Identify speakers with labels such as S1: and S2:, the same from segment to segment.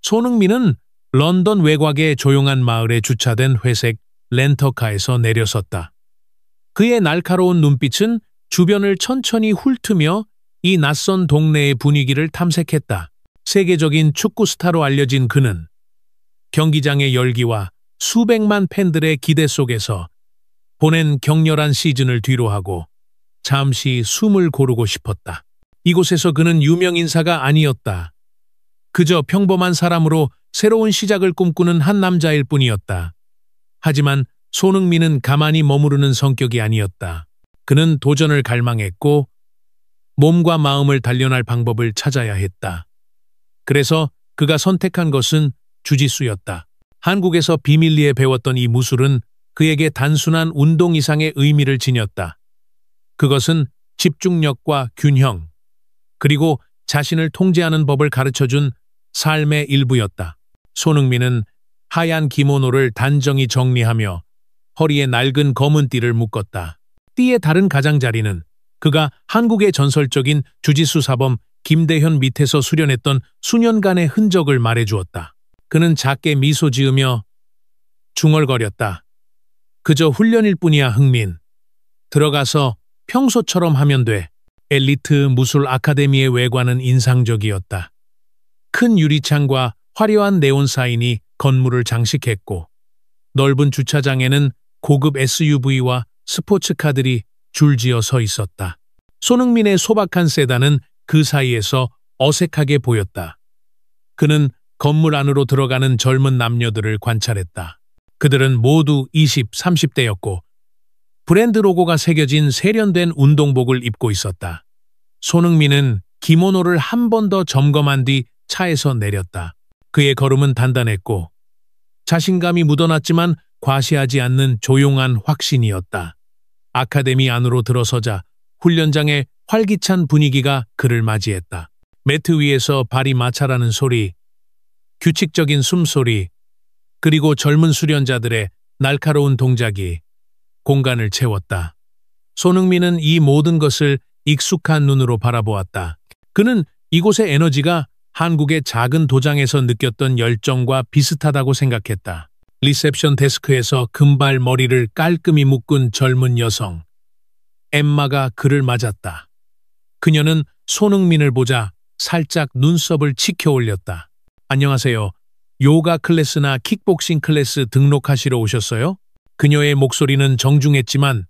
S1: 손흥민은 런던 외곽의 조용한 마을에 주차된 회색 렌터카에서 내려섰다. 그의 날카로운 눈빛은 주변을 천천히 훑으며 이 낯선 동네의 분위기를 탐색했다. 세계적인 축구 스타로 알려진 그는 경기장의 열기와 수백만 팬들의 기대 속에서 보낸 격렬한 시즌을 뒤로하고 잠시 숨을 고르고 싶었다. 이곳에서 그는 유명 인사가 아니었다. 그저 평범한 사람으로 새로운 시작을 꿈꾸는 한 남자일 뿐이었다. 하지만 손흥민은 가만히 머무르는 성격이 아니었다. 그는 도전을 갈망했고 몸과 마음을 단련할 방법을 찾아야 했다. 그래서 그가 선택한 것은 주짓수였다. 한국에서 비밀리에 배웠던 이 무술은 그에게 단순한 운동 이상의 의미를 지녔다. 그것은 집중력과 균형, 그리고 자신을 통제하는 법을 가르쳐준 삶의 일부였다. 손흥민은 하얀 기모노를 단정히 정리하며 허리에 낡은 검은 띠를 묶었다. 띠의 다른 가장자리는 그가 한국의 전설적인 주짓수 사범 김대현 밑에서 수련했던 수년간의 흔적을 말해주었다. 그는 작게 미소 지으며 중얼거렸다. 그저 훈련일 뿐이야, 흥민. 들어가서 평소처럼 하면 돼. 엘리트 무술 아카데미의 외관은 인상적이었다. 큰 유리창과 화려한 네온 사인이 건물을 장식했고 넓은 주차장에는 고급 SUV와 스포츠카들이 줄지어 서 있었다. 손흥민의 소박한 세단은 그 사이에서 어색하게 보였다. 그는 건물 안으로 들어가는 젊은 남녀들을 관찰했다. 그들은 모두 20, 30대였고 브랜드 로고가 새겨진 세련된 운동복을 입고 있었다. 손흥민은 기모노를 한 번 더 점검한 뒤 차에서 내렸다. 그의 걸음은 단단했고 자신감이 묻어났지만 과시하지 않는 조용한 확신이었다. 아카데미 안으로 들어서자 훈련장의 활기찬 분위기가 그를 맞이했다. 매트 위에서 발이 마찰하는 소리, 규칙적인 숨소리, 그리고 젊은 수련자들의 날카로운 동작이 공간을 채웠다. 손흥민은 이 모든 것을 익숙한 눈으로 바라보았다. 그는 이곳의 에너지가 한국의 작은 도장에서 느꼈던 열정과 비슷하다고 생각했다. 리셉션 데스크에서 금발 머리를 깔끔히 묶은 젊은 여성 엠마가 그를 맞았다. 그녀는 손흥민을 보자 살짝 눈썹을 치켜 올렸다. 안녕하세요. 요가 클래스나 킥복싱 클래스 등록하시러 오셨어요? 그녀의 목소리는 정중했지만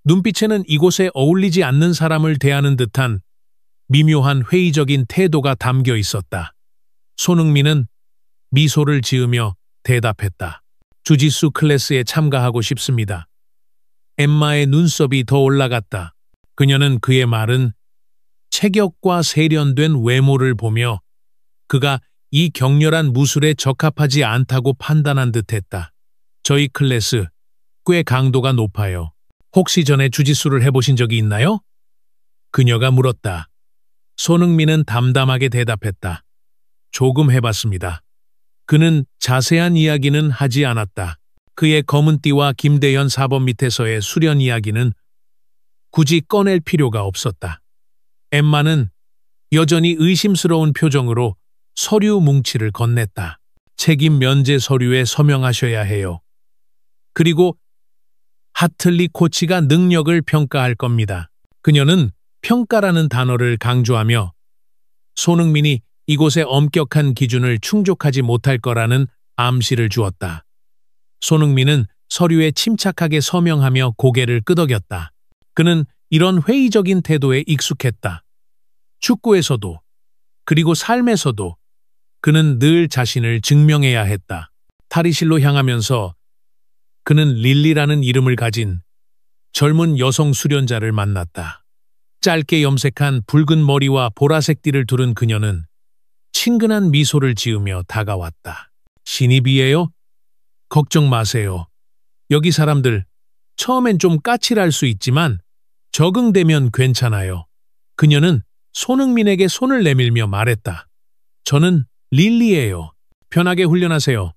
S1: 눈빛에는 이곳에 어울리지 않는 사람을 대하는 듯한 미묘한 회의적인 태도가 담겨 있었다. 손흥민은 미소를 지으며 대답했다. 주짓수 클래스에 참가하고 싶습니다. 엠마의 눈썹이 더 올라갔다. 그녀는 그의 말은 체격과 세련된 외모를 보며 그가 이 격렬한 무술에 적합하지 않다고 판단한 듯했다. 저희 클래스 꽤 강도가 높아요. 혹시 전에 주짓수를 해보신 적이 있나요? 그녀가 물었다. 손흥민은 담담하게 대답했다. 조금 해봤습니다. 그는 자세한 이야기는 하지 않았다. 그의 검은 띠와 김대현 사범 밑에서의 수련 이야기는 굳이 꺼낼 필요가 없었다. 엠마는 여전히 의심스러운 표정으로 서류 뭉치를 건넸다. 책임 면제 서류에 서명하셔야 해요. 그리고 하틀리 코치가 능력을 평가할 겁니다. 그녀는 평가라는 단어를 강조하며 손흥민이 이곳의 엄격한 기준을 충족하지 못할 거라는 암시를 주었다. 손흥민은 서류에 침착하게 서명하며 고개를 끄덕였다. 그는 이런 회의적인 태도에 익숙했다. 축구에서도 그리고 삶에서도 그는 늘 자신을 증명해야 했다. 탈의실로 향하면서 그는 릴리라는 이름을 가진 젊은 여성 수련자를 만났다. 짧게 염색한 붉은 머리와 보라색 띠를 두른 그녀는 친근한 미소를 지으며 다가왔다. 신입이에요? 걱정 마세요. 여기 사람들 처음엔 좀 까칠할 수 있지만 적응되면 괜찮아요. 그녀는 손흥민에게 손을 내밀며 말했다. 저는 릴리예요. 편하게 훈련하세요.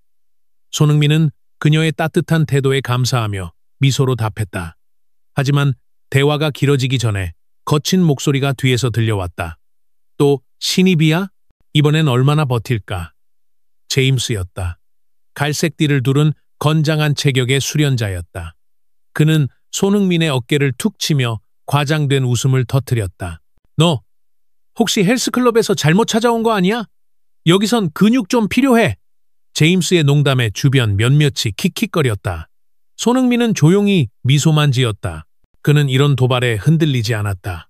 S1: 손흥민은 그녀의 따뜻한 태도에 감사하며 미소로 답했다. 하지만 대화가 길어지기 전에 거친 목소리가 뒤에서 들려왔다. 또 신입이야? 이번엔 얼마나 버틸까? 제임스였다. 갈색 띠를 두른 건장한 체격의 수련자였다. 그는 손흥민의 어깨를 툭 치며 과장된 웃음을 터뜨렸다. 너 혹시 헬스클럽에서 잘못 찾아온 거 아니야? 여기선 근육 좀 필요해. 제임스의 농담에 주변 몇몇이 킥킥거렸다. 손흥민은 조용히 미소만 지었다. 그는 이런 도발에 흔들리지 않았다.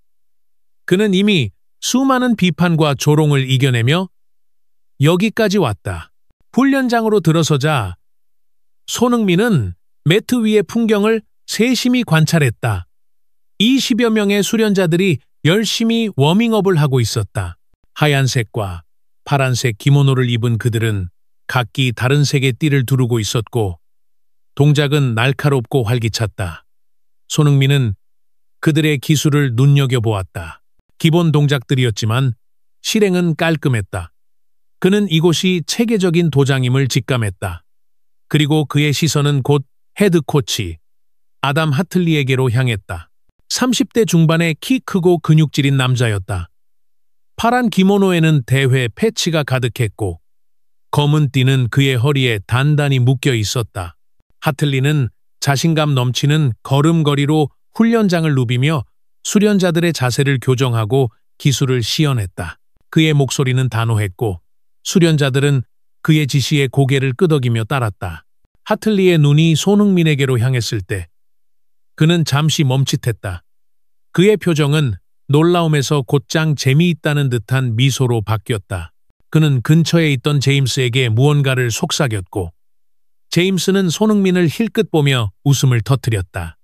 S1: 그는 이미 수많은 비판과 조롱을 이겨내며 여기까지 왔다. 훈련장으로 들어서자 손흥민은 매트 위의 풍경을 세심히 관찰했다. 20여 명의 수련자들이 열심히 워밍업을 하고 있었다. 하얀색과 파란색 기모노를 입은 그들은 각기 다른 색의 띠를 두르고 있었고 동작은 날카롭고 활기찼다. 손흥민은 그들의 기술을 눈여겨보았다. 기본 동작들이었지만 실행은 깔끔했다. 그는 이곳이 체계적인 도장임을 직감했다. 그리고 그의 시선은 곧 헤드 코치 아담 하틀리에게로 향했다. 30대 중반의 키 크고 근육질인 남자였다. 파란 기모노에는 대회 패치가 가득했고 검은 띠는 그의 허리에 단단히 묶여 있었다. 하틀리는 자신감 넘치는 걸음걸이로 훈련장을 누비며 수련자들의 자세를 교정하고 기술을 시연했다. 그의 목소리는 단호했고 수련자들은 그의 지시에 고개를 끄덕이며 따랐다. 하틀리의 눈이 손흥민에게로 향했을 때 그는 잠시 멈칫했다. 그의 표정은 놀라움에서 곧장 재미있다는 듯한 미소로 바뀌었다. 그는 근처에 있던 제임스에게 무언가를 속삭였고 제임스는 손흥민을 힐끗 보며 웃음을 터뜨렸다.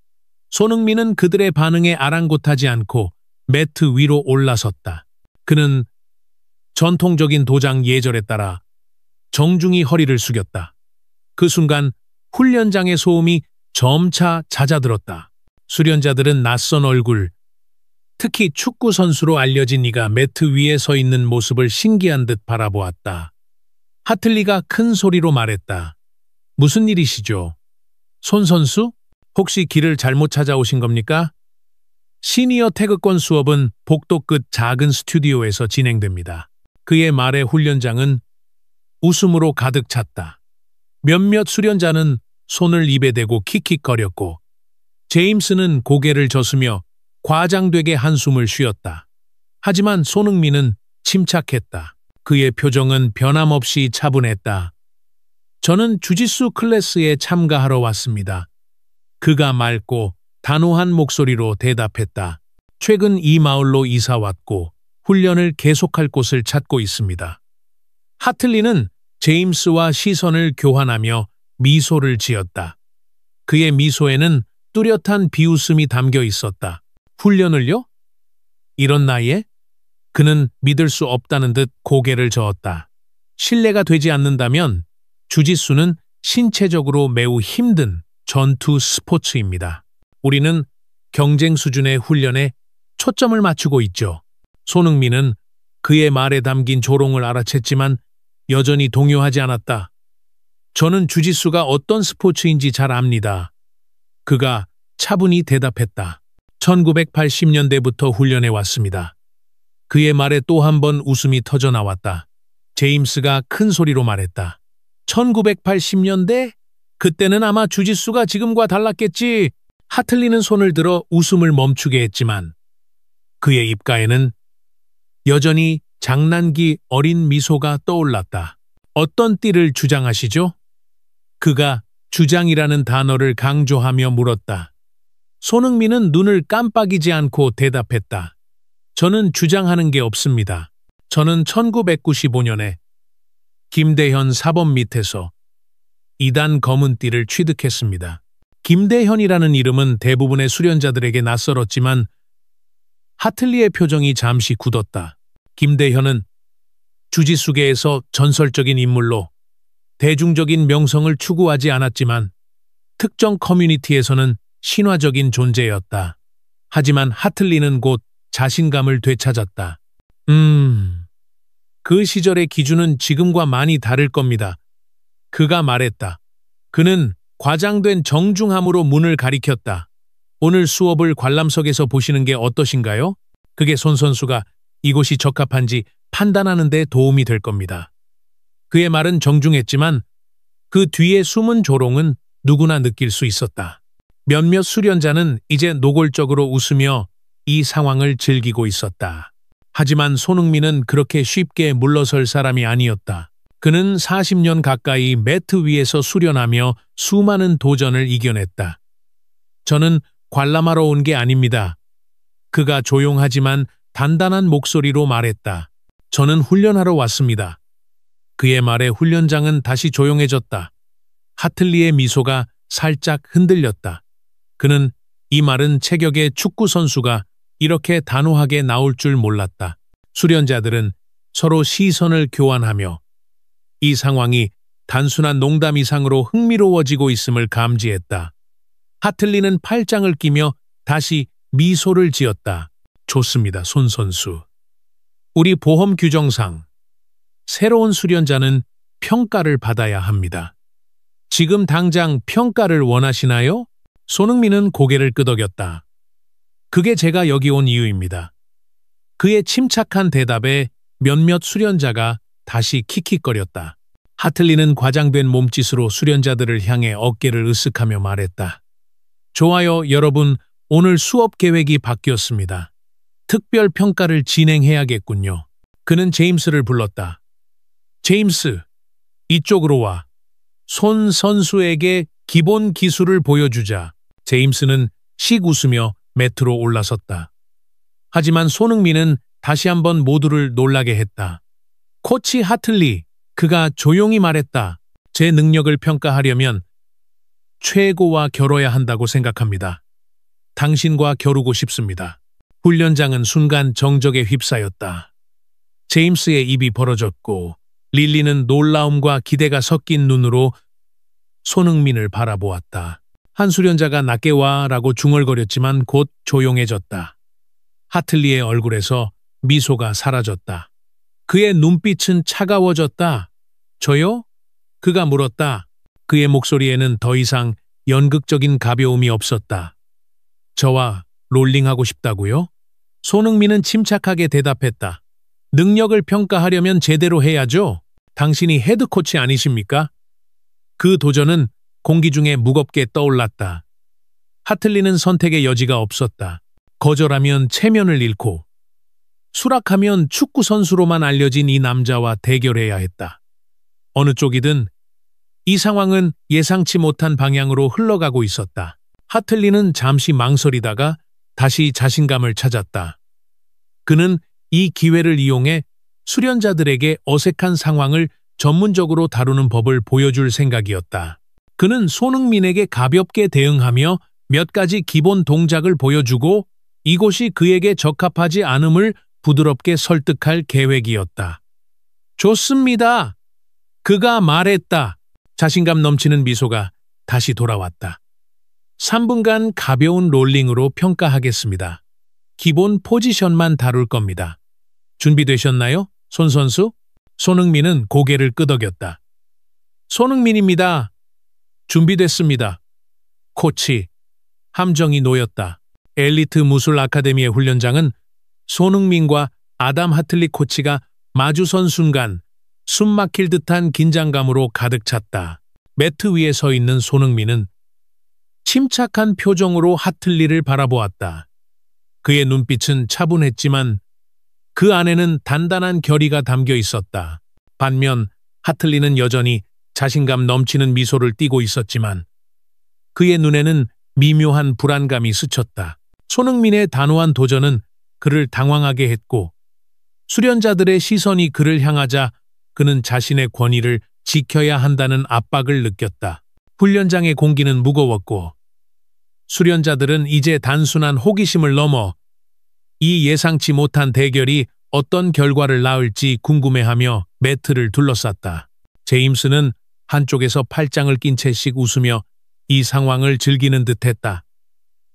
S1: 손흥민은 그들의 반응에 아랑곳하지 않고 매트 위로 올라섰다. 그는 전통적인 도장 예절에 따라 정중히 허리를 숙였다. 그 순간 훈련장의 소음이 점차 잦아들었다. 수련자들은 낯선 얼굴, 특히 축구 선수로 알려진 이가 매트 위에 서 있는 모습을 신기한 듯 바라보았다. 하틀리가 큰 소리로 말했다. 무슨 일이시죠? 손 선수? 혹시 길을 잘못 찾아오신 겁니까? 시니어 태극권 수업은 복도 끝 작은 스튜디오에서 진행됩니다. 그의 말에 훈련장은 웃음으로 가득 찼다. 몇몇 수련자는 손을 입에 대고 킥킥거렸고 제임스는 고개를 젓으며 과장되게 한숨을 쉬었다. 하지만 손흥민은 침착했다. 그의 표정은 변함없이 차분했다. 저는 주짓수 클래스에 참가하러 왔습니다. 그가 맑고 단호한 목소리로 대답했다. 최근 이 마을로 이사 왔고 훈련을 계속할 곳을 찾고 있습니다. 하틀리는 제임스와 시선을 교환하며 미소를 지었다. 그의 미소에는 뚜렷한 비웃음이 담겨 있었다. 훈련을요? 이런 나이에? 그는 믿을 수 없다는 듯 고개를 저었다. 신뢰가 되지 않는다면 주짓수는 신체적으로 매우 힘든 전투 스포츠입니다. 우리는 경쟁 수준의 훈련에 초점을 맞추고 있죠. 손흥민은 그의 말에 담긴 조롱을 알아챘지만 여전히 동요하지 않았다. 저는 주짓수가 어떤 스포츠인지 잘 압니다. 그가 차분히 대답했다. 1980년대부터 훈련해 왔습니다. 그의 말에 또 한 번 웃음이 터져 나왔다. 제임스가 큰 소리로 말했다. 1980년대? 그때는 아마 주짓수가 지금과 달랐겠지. 하틀리는 손을 들어 웃음을 멈추게 했지만 그의 입가에는 여전히 장난기 어린 미소가 떠올랐다. 어떤 띠를 주장하시죠? 그가 주장이라는 단어를 강조하며 물었다. 손흥민은 눈을 깜빡이지 않고 대답했다. 저는 주장하는 게 없습니다. 저는 1995년에 김대현 사범 밑에서 2단 검은 띠를 취득했습니다. 김대현이라는 이름은 대부분의 수련자들에게 낯설었지만 하틀리의 표정이 잠시 굳었다. 김대현은 주짓수계에서 전설적인 인물로 대중적인 명성을 추구하지 않았지만 특정 커뮤니티에서는 신화적인 존재였다. 하지만 하틀리는 곧 자신감을 되찾았다. 그 시절의 기준은 지금과 많이 다를 겁니다. 그가 말했다. 그는 과장된 정중함으로 문을 가리켰다. 오늘 수업을 관람석에서 보시는 게 어떠신가요? 그게 손 선수가 이곳이 적합한지 판단하는 데 도움이 될 겁니다. 그의 말은 정중했지만 그 뒤에 숨은 조롱은 누구나 느낄 수 있었다. 몇몇 수련자는 이제 노골적으로 웃으며 이 상황을 즐기고 있었다. 하지만 손흥민은 그렇게 쉽게 물러설 사람이 아니었다. 그는 40년 가까이 매트 위에서 수련하며 수많은 도전을 이겨냈다. 저는 관람하러 온 게 아닙니다. 그가 조용하지만 단단한 목소리로 말했다. 저는 훈련하러 왔습니다. 그의 말에 훈련장은 다시 조용해졌다. 하틀리의 미소가 살짝 흔들렸다. 그는 이 말은 체격의 축구 선수가 이렇게 단호하게 나올 줄 몰랐다. 수련자들은 서로 시선을 교환하며 이 상황이 단순한 농담 이상으로 흥미로워지고 있음을 감지했다. 하틀리는 팔짱을 끼며 다시 미소를 지었다. 좋습니다, 손 선수. 우리 보험 규정상 새로운 수련자는 평가를 받아야 합니다. 지금 당장 평가를 원하시나요? 손흥민은 고개를 끄덕였다. 그게 제가 여기 온 이유입니다. 그의 침착한 대답에 몇몇 수련자가 다시 킥킥거렸다. 하틀리는 과장된 몸짓으로 수련자들을 향해 어깨를 으쓱하며 말했다. 좋아요, 여러분. 오늘 수업 계획이 바뀌었습니다. 특별 평가를 진행해야겠군요. 그는 제임스를 불렀다. 제임스, 이쪽으로 와. 손 선수에게 기본 기술을 보여주자. 제임스는 씩 웃으며 매트로 올라섰다. 하지만 손흥민은 다시 한번 모두를 놀라게 했다. 코치 하틀리, 그가 조용히 말했다. 제 능력을 평가하려면 최고와 겨뤄야 한다고 생각합니다. 당신과 겨루고 싶습니다. 훈련장은 순간 정적에 휩싸였다. 제임스의 입이 벌어졌고 릴리는 놀라움과 기대가 섞인 눈으로 손흥민을 바라보았다. 한 수련자가 낮게 와라고 중얼거렸지만 곧 조용해졌다. 하틀리의 얼굴에서 미소가 사라졌다. 그의 눈빛은 차가워졌다. 저요? 그가 물었다. 그의 목소리에는 더 이상 연극적인 가벼움이 없었다. 저와 롤링하고 싶다고요? 손흥민은 침착하게 대답했다. 능력을 평가하려면 제대로 해야죠. 당신이 헤드코치 아니십니까? 그 도전은 공기 중에 무겁게 떠올랐다. 하틀리는 선택의 여지가 없었다. 거절하면 체면을 잃고 수락하면 축구 선수로만 알려진 이 남자와 대결해야 했다. 어느 쪽이든 이 상황은 예상치 못한 방향으로 흘러가고 있었다. 하틀리는 잠시 망설이다가 다시 자신감을 찾았다. 그는 이 기회를 이용해 수련자들에게 어색한 상황을 전문적으로 다루는 법을 보여줄 생각이었다. 그는 손흥민에게 가볍게 대응하며 몇 가지 기본 동작을 보여주고 이곳이 그에게 적합하지 않음을 부드럽게 설득할 계획이었다. 좋습니다. 그가 말했다. 자신감 넘치는 미소가 다시 돌아왔다. 3분간 가벼운 롤링으로 평가하겠습니다. 기본 포지션만 다룰 겁니다. 준비되셨나요, 손 선수? 손흥민은 고개를 끄덕였다. 손흥민입니다. 준비됐습니다. 코치. 함정이 놓였다. 엘리트 무술 아카데미의 훈련장은 손흥민과 아담 하틀리 코치가 마주선 순간 숨막힐 듯한 긴장감으로 가득 찼다. 매트 위에 서 있는 손흥민은 침착한 표정으로 하틀리를 바라보았다. 그의 눈빛은 차분했지만 그 안에는 단단한 결의가 담겨 있었다. 반면 하틀리는 여전히 자신감 넘치는 미소를 띠고 있었지만 그의 눈에는 미묘한 불안감이 스쳤다. 손흥민의 단호한 도전은 그를 당황하게 했고 수련자들의 시선이 그를 향하자 그는 자신의 권위를 지켜야 한다는 압박을 느꼈다. 훈련장의 공기는 무거웠고 수련자들은 이제 단순한 호기심을 넘어 이 예상치 못한 대결이 어떤 결과를 낳을지 궁금해하며 매트를 둘러쌌다. 제임스는 한쪽에서 팔짱을 낀 채씩 웃으며 이 상황을 즐기는 듯했다.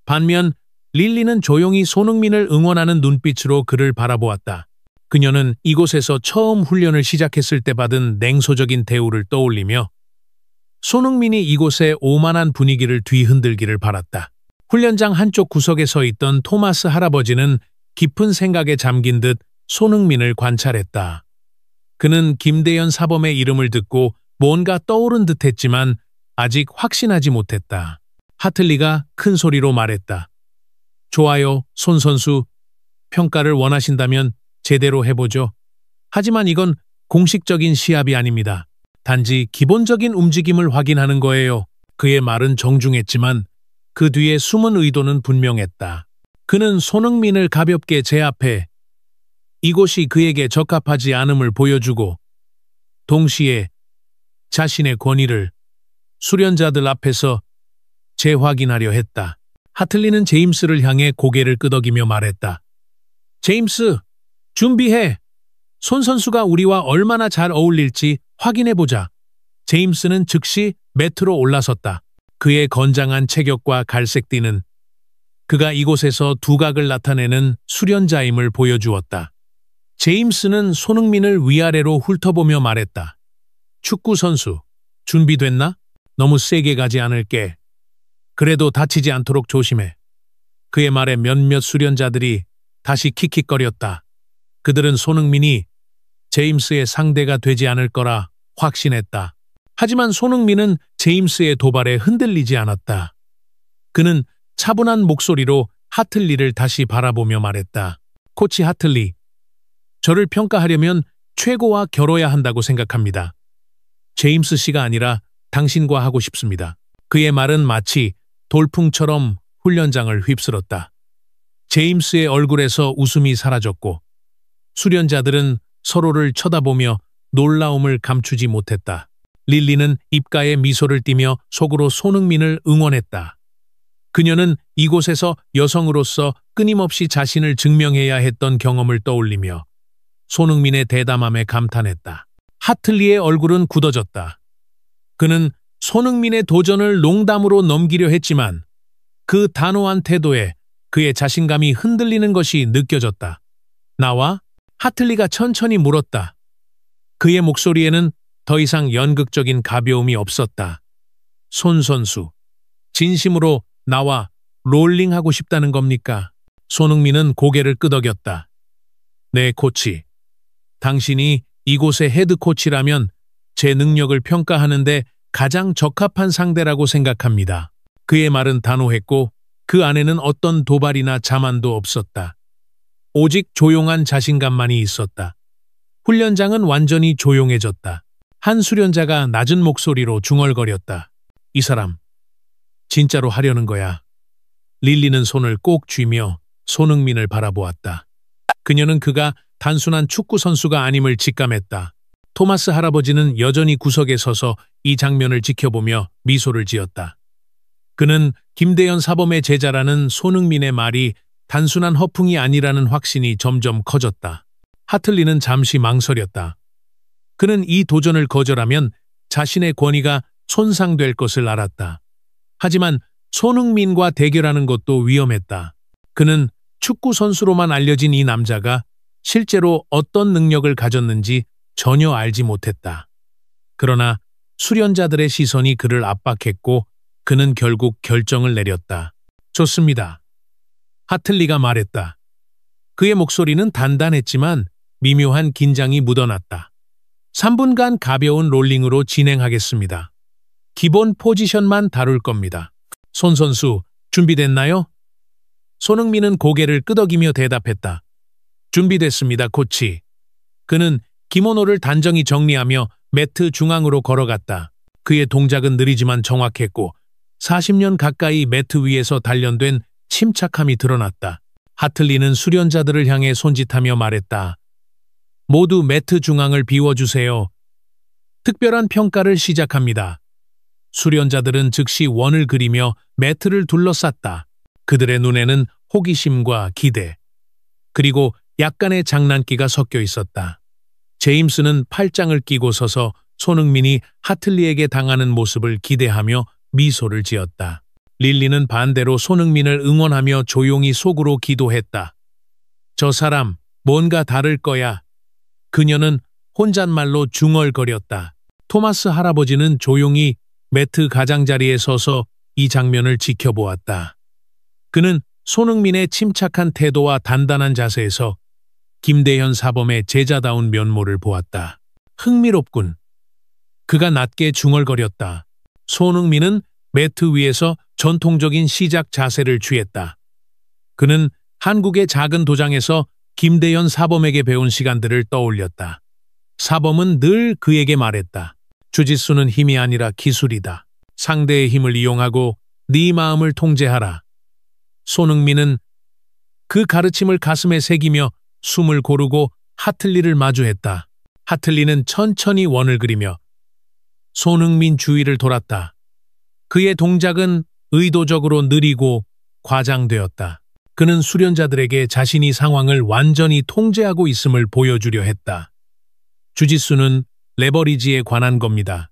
S1: 반면 릴리는 조용히 손흥민을 응원하는 눈빛으로 그를 바라보았다. 그녀는 이곳에서 처음 훈련을 시작했을 때 받은 냉소적인 대우를 떠올리며 손흥민이 이곳의 오만한 분위기를 뒤흔들기를 바랐다. 훈련장 한쪽 구석에 서 있던 토마스 할아버지는 깊은 생각에 잠긴 듯 손흥민을 관찰했다. 그는 김대현 사범의 이름을 듣고 뭔가 떠오른 듯했지만 아직 확신하지 못했다. 하틀리가 큰 소리로 말했다. 좋아요, 손 선수. 평가를 원하신다면 제대로 해보죠. 하지만 이건 공식적인 시합이 아닙니다. 단지 기본적인 움직임을 확인하는 거예요. 그의 말은 정중했지만 그 뒤에 숨은 의도는 분명했다. 그는 손흥민을 가볍게 제압해 이곳이 그에게 적합하지 않음을 보여주고 동시에 자신의 권위를 수련자들 앞에서 재확인하려 했다. 하틀리는 제임스를 향해 고개를 끄덕이며 말했다. 제임스, 준비해. 손 선수가 우리와 얼마나 잘 어울릴지 확인해보자. 제임스는 즉시 매트로 올라섰다. 그의 건장한 체격과 갈색띠는 그가 이곳에서 두각을 나타내는 수련자임을 보여주었다. 제임스는 손흥민을 위아래로 훑어보며 말했다. 축구 선수, 준비됐나? 너무 세게 가지 않을게. 그래도 다치지 않도록 조심해. 그의 말에 몇몇 수련자들이 다시 킥킥거렸다. 그들은 손흥민이 제임스의 상대가 되지 않을 거라 확신했다. 하지만 손흥민은 제임스의 도발에 흔들리지 않았다. 그는 차분한 목소리로 하틀리를 다시 바라보며 말했다. 코치 하틀리, 저를 평가하려면 최고와 겨뤄야 한다고 생각합니다. 제임스 씨가 아니라 당신과 하고 싶습니다. 그의 말은 마치 돌풍처럼 훈련장을 휩쓸었다. 제임스의 얼굴에서 웃음이 사라졌고 수련자들은 서로를 쳐다보며 놀라움을 감추지 못했다. 릴리는 입가에 미소를 띠며 속으로 손흥민을 응원했다. 그녀는 이곳에서 여성으로서 끊임없이 자신을 증명해야 했던 경험을 떠올리며 손흥민의 대담함에 감탄했다. 하틀리의 얼굴은 굳어졌다. 그는 손흥민의 도전을 농담으로 넘기려 했지만 그 단호한 태도에 그의 자신감이 흔들리는 것이 느껴졌다. 나와? 하틀리가 천천히 물었다. 그의 목소리에는 더 이상 연극적인 가벼움이 없었다. 손 선수, 진심으로 나와 롤링하고 싶다는 겁니까? 손흥민은 고개를 끄덕였다. 네, 코치. 당신이 이곳의 헤드 코치라면 제 능력을 평가하는데 가장 적합한 상대라고 생각합니다. 그의 말은 단호했고 그 안에는 어떤 도발이나 자만도 없었다. 오직 조용한 자신감만이 있었다. 훈련장은 완전히 조용해졌다. 한 수련자가 낮은 목소리로 중얼거렸다. 이 사람, 진짜로 하려는 거야. 릴리는 손을 꼭 쥐며 손흥민을 바라보았다. 그녀는 그가 단순한 축구 선수가 아님을 직감했다. 토마스 할아버지는 여전히 구석에 서서 이 장면을 지켜보며 미소를 지었다. 그는 김대현 사범의 제자라는 손흥민의 말이 단순한 허풍이 아니라는 확신이 점점 커졌다. 하틀리는 잠시 망설였다. 그는 이 도전을 거절하면 자신의 권위가 손상될 것을 알았다. 하지만 손흥민과 대결하는 것도 위험했다. 그는 축구 선수로만 알려진 이 남자가 실제로 어떤 능력을 가졌는지 전혀 알지 못했다. 그러나 수련자들의 시선이 그를 압박했고 그는 결국 결정을 내렸다. 좋습니다. 하틀리가 말했다. 그의 목소리는 단단했지만 미묘한 긴장이 묻어났다. 3분간 가벼운 롤링으로 진행하겠습니다. 기본 포지션만 다룰 겁니다. 손 선수, 준비됐나요? 손흥민은 고개를 끄덕이며 대답했다. 준비됐습니다, 코치. 그는 기모노를 단정히 정리하며 매트 중앙으로 걸어갔다. 그의 동작은 느리지만 정확했고 40년 가까이 매트 위에서 단련된 침착함이 드러났다. 하틀리는 수련자들을 향해 손짓하며 말했다. 모두 매트 중앙을 비워주세요. 특별한 평가를 시작합니다. 수련자들은 즉시 원을 그리며 매트를 둘러쌌다. 그들의 눈에는 호기심과 기대, 그리고 약간의 장난기가 섞여 있었다. 제임스는 팔짱을 끼고 서서 손흥민이 하틀리에게 당하는 모습을 기대하며 미소를 지었다. 릴리는 반대로 손흥민을 응원하며 조용히 속으로 기도했다. 저 사람, 뭔가 다를 거야. 그녀는 혼잣말로 중얼거렸다. 토마스 할아버지는 조용히 매트 가장자리에 서서 이 장면을 지켜보았다. 그는 손흥민의 침착한 태도와 단단한 자세에서 김대현 사범의 제자다운 면모를 보았다. 흥미롭군. 그가 낮게 중얼거렸다. 손흥민은 매트 위에서 전통적인 시작 자세를 취했다. 그는 한국의 작은 도장에서 김대현 사범에게 배운 시간들을 떠올렸다. 사범은 늘 그에게 말했다. 주짓수는 힘이 아니라 기술이다. 상대의 힘을 이용하고 네 마음을 통제하라. 손흥민은 그 가르침을 가슴에 새기며 숨을 고르고 하틀리를 마주했다. 하틀리는 천천히 원을 그리며 손흥민 주위를 돌았다. 그의 동작은 의도적으로 느리고 과장되었다. 그는 수련자들에게 자신이 상황을 완전히 통제하고 있음을 보여주려 했다. 주짓수는 레버리지에 관한 겁니다.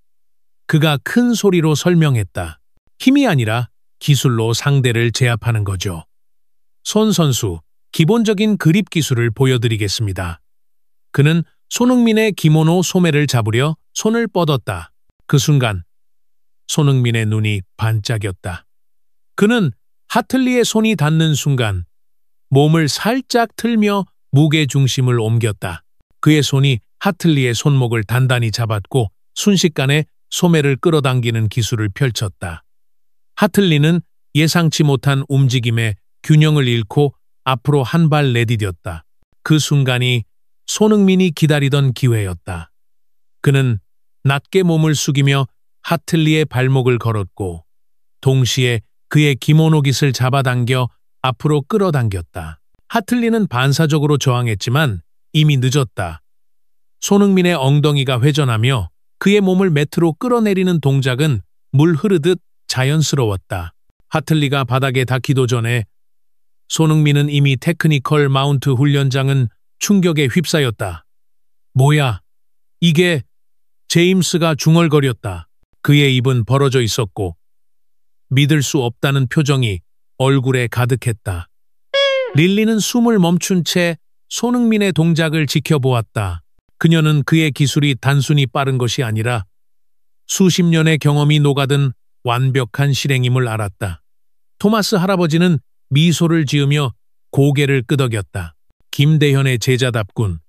S1: 그가 큰 소리로 설명했다. 힘이 아니라 기술로 상대를 제압하는 거죠. 손 선수, 기본적인 그립 기술을 보여드리겠습니다. 그는 손흥민의 기모노 소매를 잡으려 손을 뻗었다. 그 순간 손흥민의 눈이 반짝였다. 그는 하틀리의 손이 닿는 순간 몸을 살짝 틀며 무게 중심을 옮겼다. 그의 손이 하틀리의 손목을 단단히 잡았고 순식간에 소매를 끌어당기는 기술을 펼쳤다. 하틀리는 예상치 못한 움직임에 균형을 잃고 앞으로 한 발 내디뎠다. 그 순간이 손흥민이 기다리던 기회였다. 그는 낮게 몸을 숙이며 하틀리의 발목을 걸었고 동시에 그의 기모노 깃을 잡아당겨 앞으로 끌어당겼다. 하틀리는 반사적으로 저항했지만 이미 늦었다. 손흥민의 엉덩이가 회전하며 그의 몸을 매트로 끌어내리는 동작은 물 흐르듯 자연스러웠다. 하틀리가 바닥에 닿기도 전에 손흥민은 이미 테크니컬 마운트 훈련장은 충격에 휩싸였다. 뭐야? 이게... 제임스가 중얼거렸다. 그의 입은 벌어져 있었고 믿을 수 없다는 표정이 얼굴에 가득했다. 릴리는 숨을 멈춘 채 손흥민의 동작을 지켜보았다. 그녀는 그의 기술이 단순히 빠른 것이 아니라 수십 년의 경험이 녹아든 완벽한 실행임을 알았다. 토마스 할아버지는 미소를 지으며 고개를 끄덕였다. 김대현의 제자답군.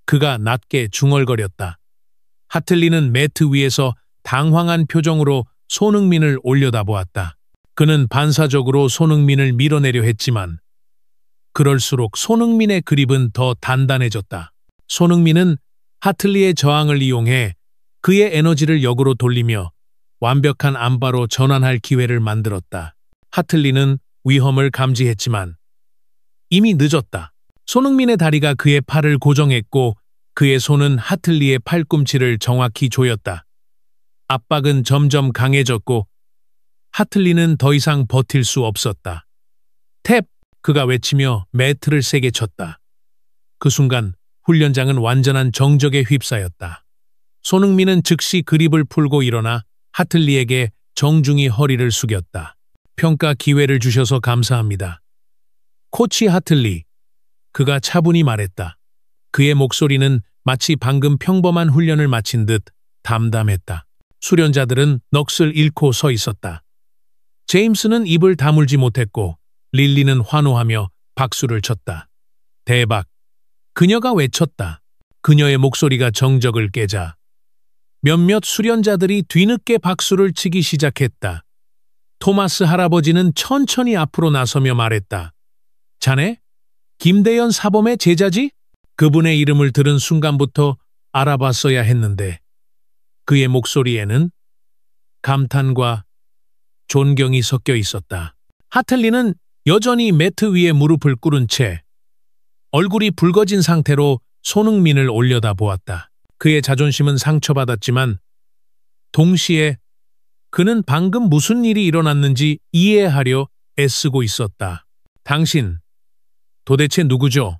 S1: 그가 낮게 중얼거렸다. 하틀리는 매트 위에서 당황한 표정으로 손흥민을 올려다보았다. 그는 반사적으로 손흥민을 밀어내려 했지만 그럴수록 손흥민의 그립은 더 단단해졌다. 손흥민은 하틀리의 저항을 이용해 그의 에너지를 역으로 돌리며 완벽한 안바로 전환할 기회를 만들었다. 하틀리는 위험을 감지했지만 이미 늦었다. 손흥민의 다리가 그의 팔을 고정했고 그의 손은 하틀리의 팔꿈치를 정확히 조였다. 압박은 점점 강해졌고 하틀리는 더 이상 버틸 수 없었다. 탭! 그가 외치며 매트를 세게 쳤다. 그 순간 훈련장은 완전한 정적에 휩싸였다. 손흥민은 즉시 그립을 풀고 일어나 하틀리에게 정중히 허리를 숙였다. 평가 기회를 주셔서 감사합니다. 코치 하틀리, 그가 차분히 말했다. 그의 목소리는 마치 방금 평범한 훈련을 마친 듯 담담했다. 수련자들은 넋을 잃고 서 있었다. 제임스는 입을 다물지 못했고 릴리는 환호하며 박수를 쳤다. 대박! 그녀가 외쳤다. 그녀의 목소리가 정적을 깨자 몇몇 수련자들이 뒤늦게 박수를 치기 시작했다. 토마스 할아버지는 천천히 앞으로 나서며 말했다. 자네? 김대현 사범의 제자지? 그분의 이름을 들은 순간부터 알아봤어야 했는데 그의 목소리에는 감탄과 존경이 섞여 있었다. 하틀리는 여전히 매트 위에 무릎을 꿇은 채 얼굴이 붉어진 상태로 손흥민을 올려다보았다. 그의 자존심은 상처받았지만 동시에 그는 방금 무슨 일이 일어났는지 이해하려 애쓰고 있었다. 당신, 도대체 누구죠?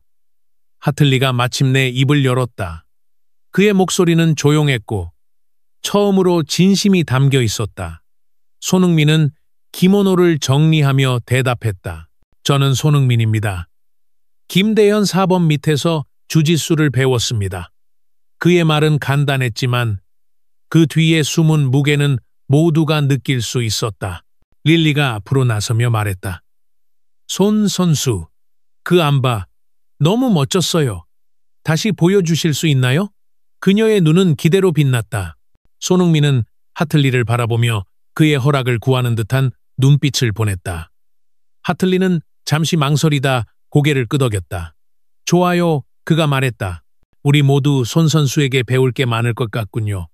S1: 하틀리가 마침내 입을 열었다. 그의 목소리는 조용했고 처음으로 진심이 담겨 있었다. 손흥민은 기모노를 정리하며 대답했다. 저는 손흥민입니다. 김대현 사범 밑에서 주짓수를 배웠습니다. 그의 말은 간단했지만 그 뒤에 숨은 무게는 모두가 느낄 수 있었다. 릴리가 앞으로 나서며 말했다. 손 선수, 그 안바 너무 멋졌어요. 다시 보여주실 수 있나요? 그녀의 눈은 기대로 빛났다. 손흥민은 하틀리를 바라보며 그의 허락을 구하는 듯한 눈빛을 보냈다. 하틀리는 잠시 망설이다 고개를 끄덕였다. 좋아요, 그가 말했다. 우리 모두 손 선수에게 배울 게 많을 것 같군요.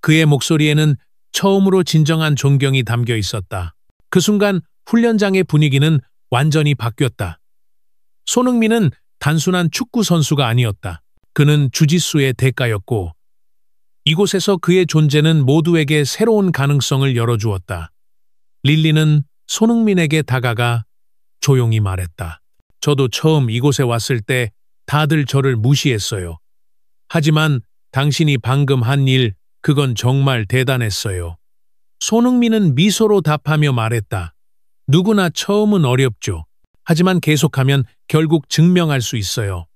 S1: 그의 목소리에는 처음으로 진정한 존경이 담겨 있었다. 그 순간 훈련장의 분위기는 완전히 바뀌었다. 손흥민은 단순한 축구 선수가 아니었다. 그는 주짓수의 대가였고 이곳에서 그의 존재는 모두에게 새로운 가능성을 열어주었다. 릴리는 손흥민에게 다가가 조용히 말했다. 저도 처음 이곳에 왔을 때 다들 저를 무시했어요. 하지만 당신이 방금 한 일, 그건 정말 대단했어요. 손흥민은 미소로 답하며 말했다. 누구나 처음은 어렵죠. 하지만 계속하면 결국 증명할 수 있어요.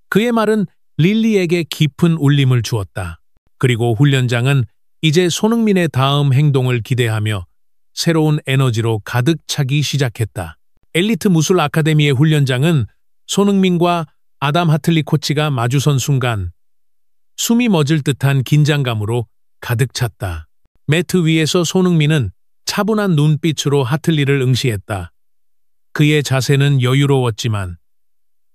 S1: 그의 말은 릴리에게 깊은 울림을 주었다. 그리고 훈련장은 이제 손흥민의 다음 행동을 기대하며 새로운 에너지로 가득 차기 시작했다. 엘리트 무술 아카데미의 훈련장은 손흥민과 아담 하틀리 코치가 마주선 순간 숨이 멎을 듯한 긴장감으로 가득 찼다. 매트 위에서 손흥민은 차분한 눈빛으로 하틀리를 응시했다. 그의 자세는 여유로웠지만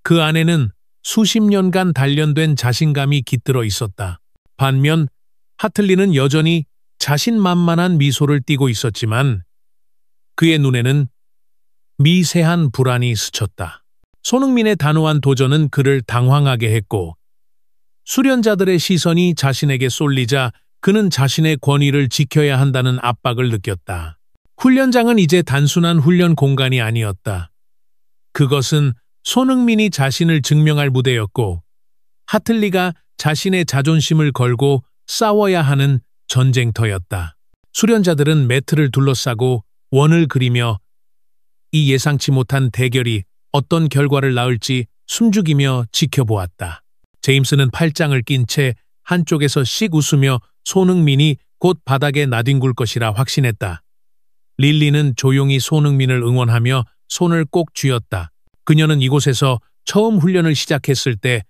S1: 그 안에는 수십 년간 단련된 자신감이 깃들어 있었다. 반면 하틀리는 여전히 자신만만한 미소를 띠고 있었지만 그의 눈에는 미세한 불안이 스쳤다. 손흥민의 단호한 도전은 그를 당황하게 했고 수련자들의 시선이 자신에게 쏠리자 그는 자신의 권위를 지켜야 한다는 압박을 느꼈다. 훈련장은 이제 단순한 훈련 공간이 아니었다. 그것은 손흥민이 자신을 증명할 무대였고 하틀리가 자신의 자존심을 걸고 싸워야 하는 전쟁터였다. 수련자들은 매트를 둘러싸고 원을 그리며 이 예상치 못한 대결이 어떤 결과를 낳을지 숨죽이며 지켜보았다. 제임스는 팔짱을 낀 채 한쪽에서 씩 웃으며 손흥민이 곧 바닥에 나뒹굴 것이라 확신했다. 릴리는 조용히 손흥민을 응원하며 손을 꼭 쥐었다. 그녀는 이곳에서 처음 훈련을 시작했을 때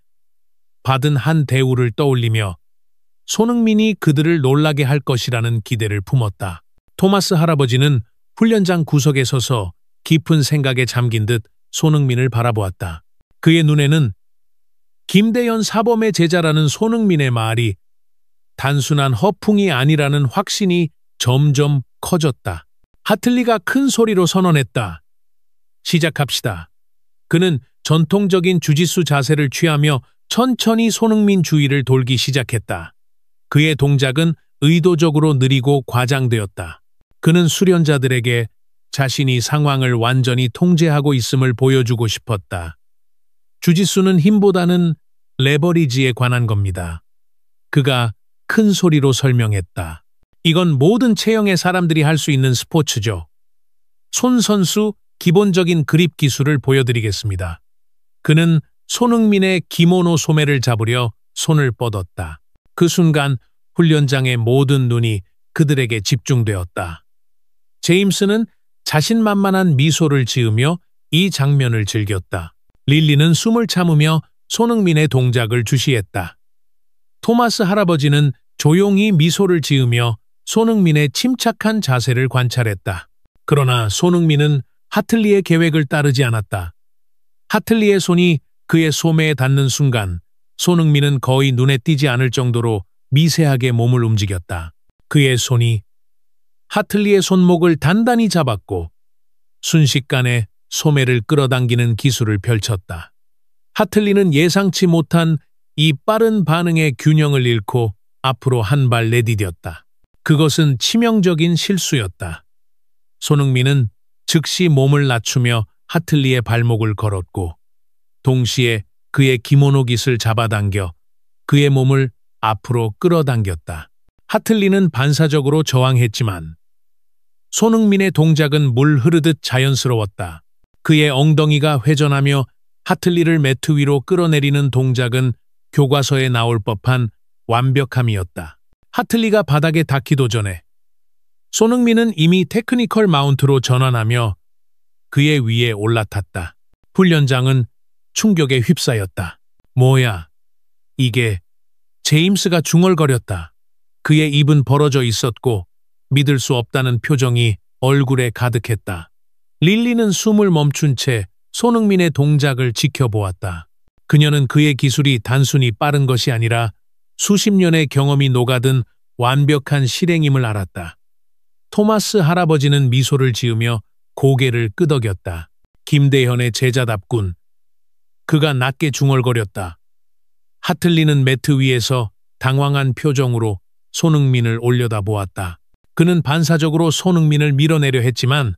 S1: 받은 한 대우를 떠올리며 손흥민이 그들을 놀라게 할 것이라는 기대를 품었다. 토마스 할아버지는 훈련장 구석에 서서 깊은 생각에 잠긴 듯 손흥민을 바라보았다. 그의 눈에는 김대현 사범의 제자라는 손흥민의 말이 단순한 허풍이 아니라는 확신이 점점 커졌다. 하틀리가 큰 소리로 선언했다. 시작합시다. 그는 전통적인 주짓수 자세를 취하며 천천히 손흥민 주위를 돌기 시작했다. 그의 동작은 의도적으로 느리고 과장되었다. 그는 수련자들에게 자신이 상황을 완전히 통제하고 있음을 보여주고 싶었다. 주짓수는 힘보다는 레버리지에 관한 겁니다. 그가 큰 소리로 설명했다. 이건 모든 체형의 사람들이 할 수 있는 스포츠죠. 손 선수 기본적인 그립 기술을 보여드리겠습니다. 그는 손흥민의 기모노 소매를 잡으려 손을 뻗었다. 그 순간 훈련장의 모든 눈이 그들에게 집중되었다. 제임스는 자신만만한 미소를 지으며 이 장면을 즐겼다. 릴리는 숨을 참으며 손흥민의 동작을 주시했다. 토마스 할아버지는 조용히 미소를 지으며 손흥민의 침착한 자세를 관찰했다. 그러나 손흥민은 하틀리의 계획을 따르지 않았다. 하틀리의 손이 그의 소매에 닿는 순간 손흥민은 거의 눈에 띄지 않을 정도로 미세하게 몸을 움직였다. 그의 손이 하틀리의 손목을 단단히 잡았고 순식간에 소매를 끌어당기는 기술을 펼쳤다. 하틀리는 예상치 못한 이 빠른 반응의 균형을 잃고 앞으로 한 발 내디뎠다. 그것은 치명적인 실수였다. 손흥민은 즉시 몸을 낮추며 하틀리의 발목을 걸었고 동시에 그의 기모노 깃을 잡아당겨 그의 몸을 앞으로 끌어당겼다. 하틀리는 반사적으로 저항했지만 손흥민의 동작은 물 흐르듯 자연스러웠다. 그의 엉덩이가 회전하며 하틀리를 매트 위로 끌어내리는 동작은 교과서에 나올 법한 완벽함이었다. 하틀리가 바닥에 닿기도 전에 손흥민은 이미 테크니컬 마운트로 전환하며 그의 위에 올라탔다. 훈련장은 충격에 휩싸였다. 뭐야, 이게 제임스가 중얼거렸다. 그의 입은 벌어져 있었고 믿을 수 없다는 표정이 얼굴에 가득했다. 릴리는 숨을 멈춘 채 손흥민의 동작을 지켜보았다. 그녀는 그의 기술이 단순히 빠른 것이 아니라 수십 년의 경험이 녹아든 완벽한 실행임을 알았다. 토마스 할아버지는 미소를 지으며 고개를 끄덕였다. 김대현의 제자답군. 그가 낮게 중얼거렸다. 하틀리는 매트 위에서 당황한 표정으로 손흥민을 올려다보았다. 그는 반사적으로 손흥민을 밀어내려 했지만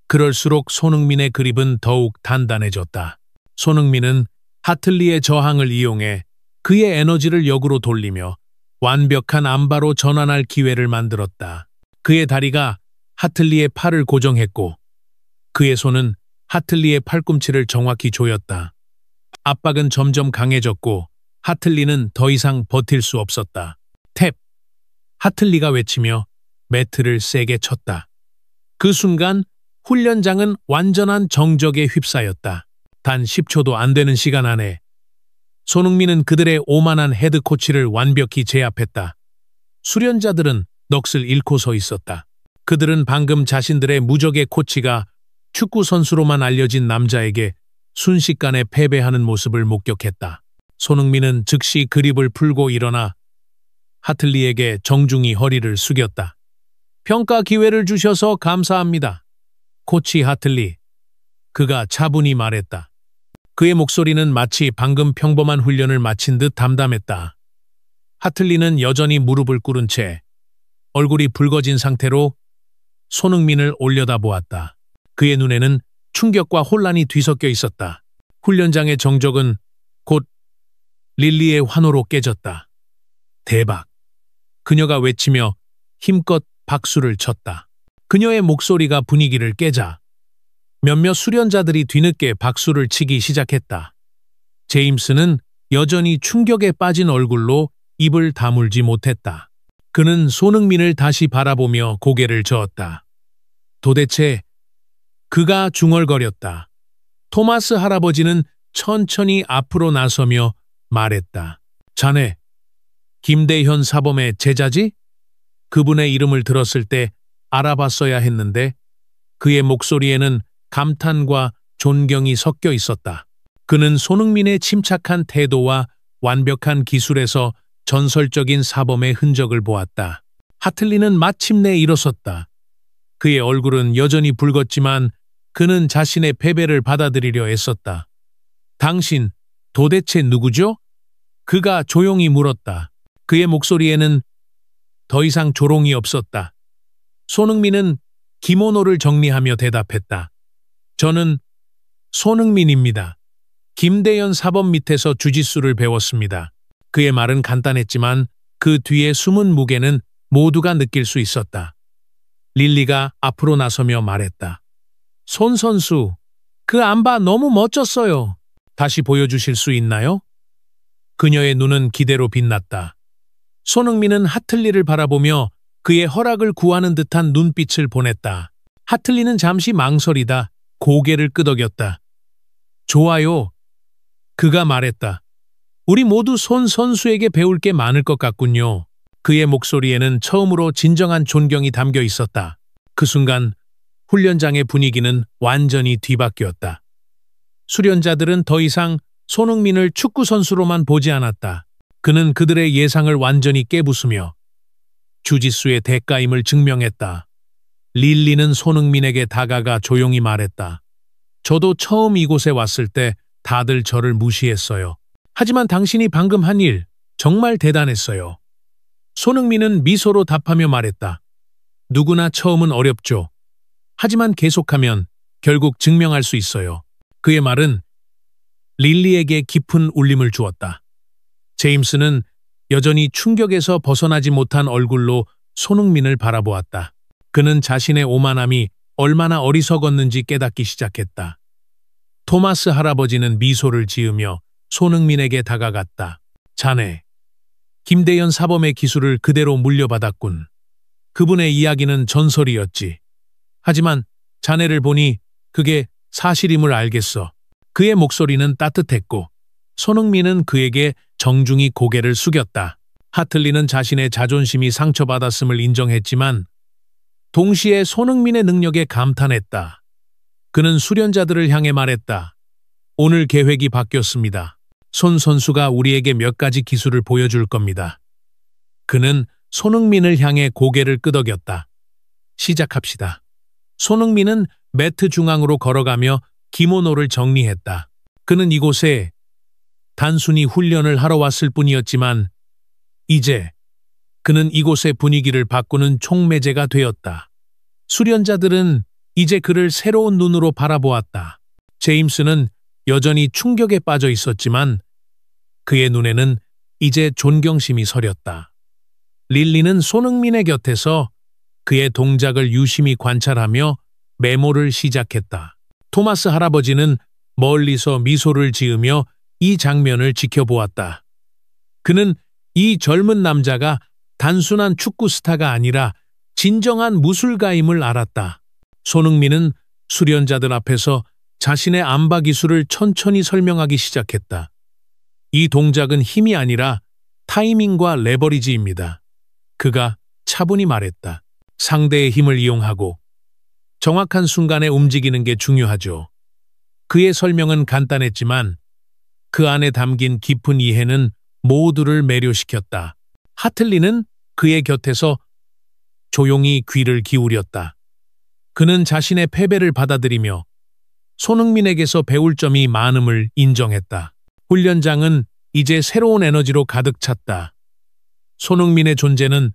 S1: 그럴수록 손흥민의 그립은 더욱 단단해졌다. 손흥민은 하틀리의 저항을 이용해 그의 에너지를 역으로 돌리며 완벽한 안바로 전환할 기회를 만들었다. 그의 다리가 하틀리의 팔을 고정했고 그의 손은 하틀리의 팔꿈치를 정확히 조였다. 압박은 점점 강해졌고 하틀리는 더 이상 버틸 수 없었다. 탭! 하틀리가 외치며 매트를 세게 쳤다. 그 순간 훈련장은 완전한 정적에 휩싸였다. 단 10초도 안 되는 시간 안에 손흥민은 그들의 오만한 헤드코치를 완벽히 제압했다. 수련자들은 넋을 잃고 서 있었다. 그들은 방금 자신들의 무적의 코치가 축구 선수로만 알려진 남자에게 순식간에 패배하는 모습을 목격했다. 손흥민은 즉시 그립을 풀고 일어나 하틀리에게 정중히 허리를 숙였다. 평가 기회를 주셔서 감사합니다. 코치 하틀리. 그가 차분히 말했다. 그의 목소리는 마치 방금 평범한 훈련을 마친 듯 담담했다. 하틀리는 여전히 무릎을 꿇은 채 얼굴이 붉어진 상태로 손흥민을 올려다보았다. 그의 눈에는 충격과 혼란이 뒤섞여 있었다. 훈련장의 정적은 곧 릴리의 환호로 깨졌다. 대박! 그녀가 외치며 힘껏 박수를 쳤다. 그녀의 목소리가 분위기를 깨자 몇몇 수련자들이 뒤늦게 박수를 치기 시작했다. 제임스는 여전히 충격에 빠진 얼굴로 입을 다물지 못했다. 그는 손흥민을 다시 바라보며 고개를 저었다. 도대체 그가 중얼거렸다. 토마스 할아버지는 천천히 앞으로 나서며 말했다. 자네, 김대현 사범의 제자지? 그분의 이름을 들었을 때 알아봤어야 했는데 그의 목소리에는 감탄과 존경이 섞여 있었다. 그는 손흥민의 침착한 태도와 완벽한 기술에서 전설적인 사범의 흔적을 보았다. 하틀리는 마침내 일어섰다. 그의 얼굴은 여전히 붉었지만 그는 자신의 패배를 받아들이려 애썼다. 당신 도대체 누구죠? 그가 조용히 물었다. 그의 목소리에는 더 이상 조롱이 없었다. 손흥민은 기모노를 정리하며 대답했다. 저는 손흥민입니다. 김대현 사범 밑에서 주짓수를 배웠습니다. 그의 말은 간단했지만 그 뒤에 숨은 무게는 모두가 느낄 수 있었다. 릴리가 앞으로 나서며 말했다. 손 선수, 그 안바 너무 멋졌어요. 다시 보여주실 수 있나요? 그녀의 눈은 기대로 빛났다. 손흥민은 하틀리를 바라보며 그의 허락을 구하는 듯한 눈빛을 보냈다. 하틀리는 잠시 망설이다 고개를 끄덕였다. 좋아요. 그가 말했다. 우리 모두 손 선수에게 배울 게 많을 것 같군요. 그의 목소리에는 처음으로 진정한 존경이 담겨 있었다. 그 순간 훈련장의 분위기는 완전히 뒤바뀌었다. 수련자들은 더 이상 손흥민을 축구 선수로만 보지 않았다. 그는 그들의 예상을 완전히 깨부수며 주짓수의 대가임을 증명했다. 릴리는 손흥민에게 다가가 조용히 말했다. 저도 처음 이곳에 왔을 때 다들 저를 무시했어요. 하지만 당신이 방금 한 일 정말 대단했어요. 손흥민은 미소로 답하며 말했다. 누구나 처음은 어렵죠. 하지만 계속하면 결국 증명할 수 있어요. 그의 말은 릴리에게 깊은 울림을 주었다. 제임스는 여전히 충격에서 벗어나지 못한 얼굴로 손흥민을 바라보았다. 그는 자신의 오만함이 얼마나 어리석었는지 깨닫기 시작했다. 토마스 할아버지는 미소를 지으며 손흥민에게 다가갔다. 자네, 김대현 사범의 기술을 그대로 물려받았군. 그분의 이야기는 전설이었지. 하지만 자네를 보니 그게 사실임을 알겠어. 그의 목소리는 따뜻했고 손흥민은 그에게 정중히 고개를 숙였다. 하틀리는 자신의 자존심이 상처받았음을 인정했지만 동시에 손흥민의 능력에 감탄했다. 그는 수련자들을 향해 말했다. 오늘 계획이 바뀌었습니다. 손 선수가 우리에게 몇 가지 기술을 보여줄 겁니다. 그는 손흥민을 향해 고개를 끄덕였다. 시작합시다. 손흥민은 매트 중앙으로 걸어가며 기모노를 정리했다. 그는 이곳에 단순히 훈련을 하러 왔을 뿐이었지만 이제 그는 이곳의 분위기를 바꾸는 촉매제가 되었다. 수련자들은 이제 그를 새로운 눈으로 바라보았다. 제임스는 여전히 충격에 빠져 있었지만 그의 눈에는 이제 존경심이 서렸다. 릴리는 손흥민의 곁에서 그의 동작을 유심히 관찰하며 메모를 시작했다. 토마스 할아버지는 멀리서 미소를 지으며 이 장면을 지켜보았다. 그는 이 젊은 남자가 단순한 축구 스타가 아니라 진정한 무술가임을 알았다. 손흥민은 수련자들 앞에서 자신의 안바 기술을 천천히 설명하기 시작했다. 이 동작은 힘이 아니라 타이밍과 레버리지입니다. 그가 차분히 말했다. 상대의 힘을 이용하고 정확한 순간에 움직이는 게 중요하죠. 그의 설명은 간단했지만 그 안에 담긴 깊은 이해는 모두를 매료시켰다. 하틀리는 그의 곁에서 조용히 귀를 기울였다. 그는 자신의 패배를 받아들이며 손흥민에게서 배울 점이 많음을 인정했다. 훈련장은 이제 새로운 에너지로 가득 찼다. 손흥민의 존재는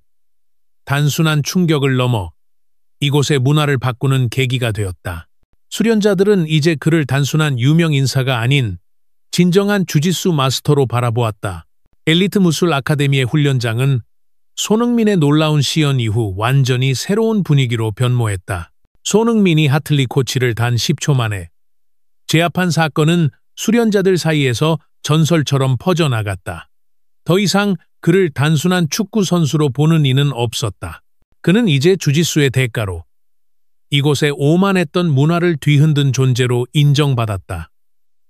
S1: 단순한 충격을 넘어 이곳의 문화를 바꾸는 계기가 되었다. 수련자들은 이제 그를 단순한 유명 인사가 아닌 진정한 주짓수 마스터로 바라보았다. 엘리트 무술 아카데미의 훈련장은 손흥민의 놀라운 시연 이후 완전히 새로운 분위기로 변모했다. 손흥민이 하틀리 코치를 단 10초 만에 제압한 사건은 수련자들 사이에서 전설처럼 퍼져나갔다. 더 이상 그를 단순한 축구 선수로 보는 이는 없었다. 그는 이제 주짓수의 대가로 이곳에 오만했던 문화를 뒤흔든 존재로 인정받았다.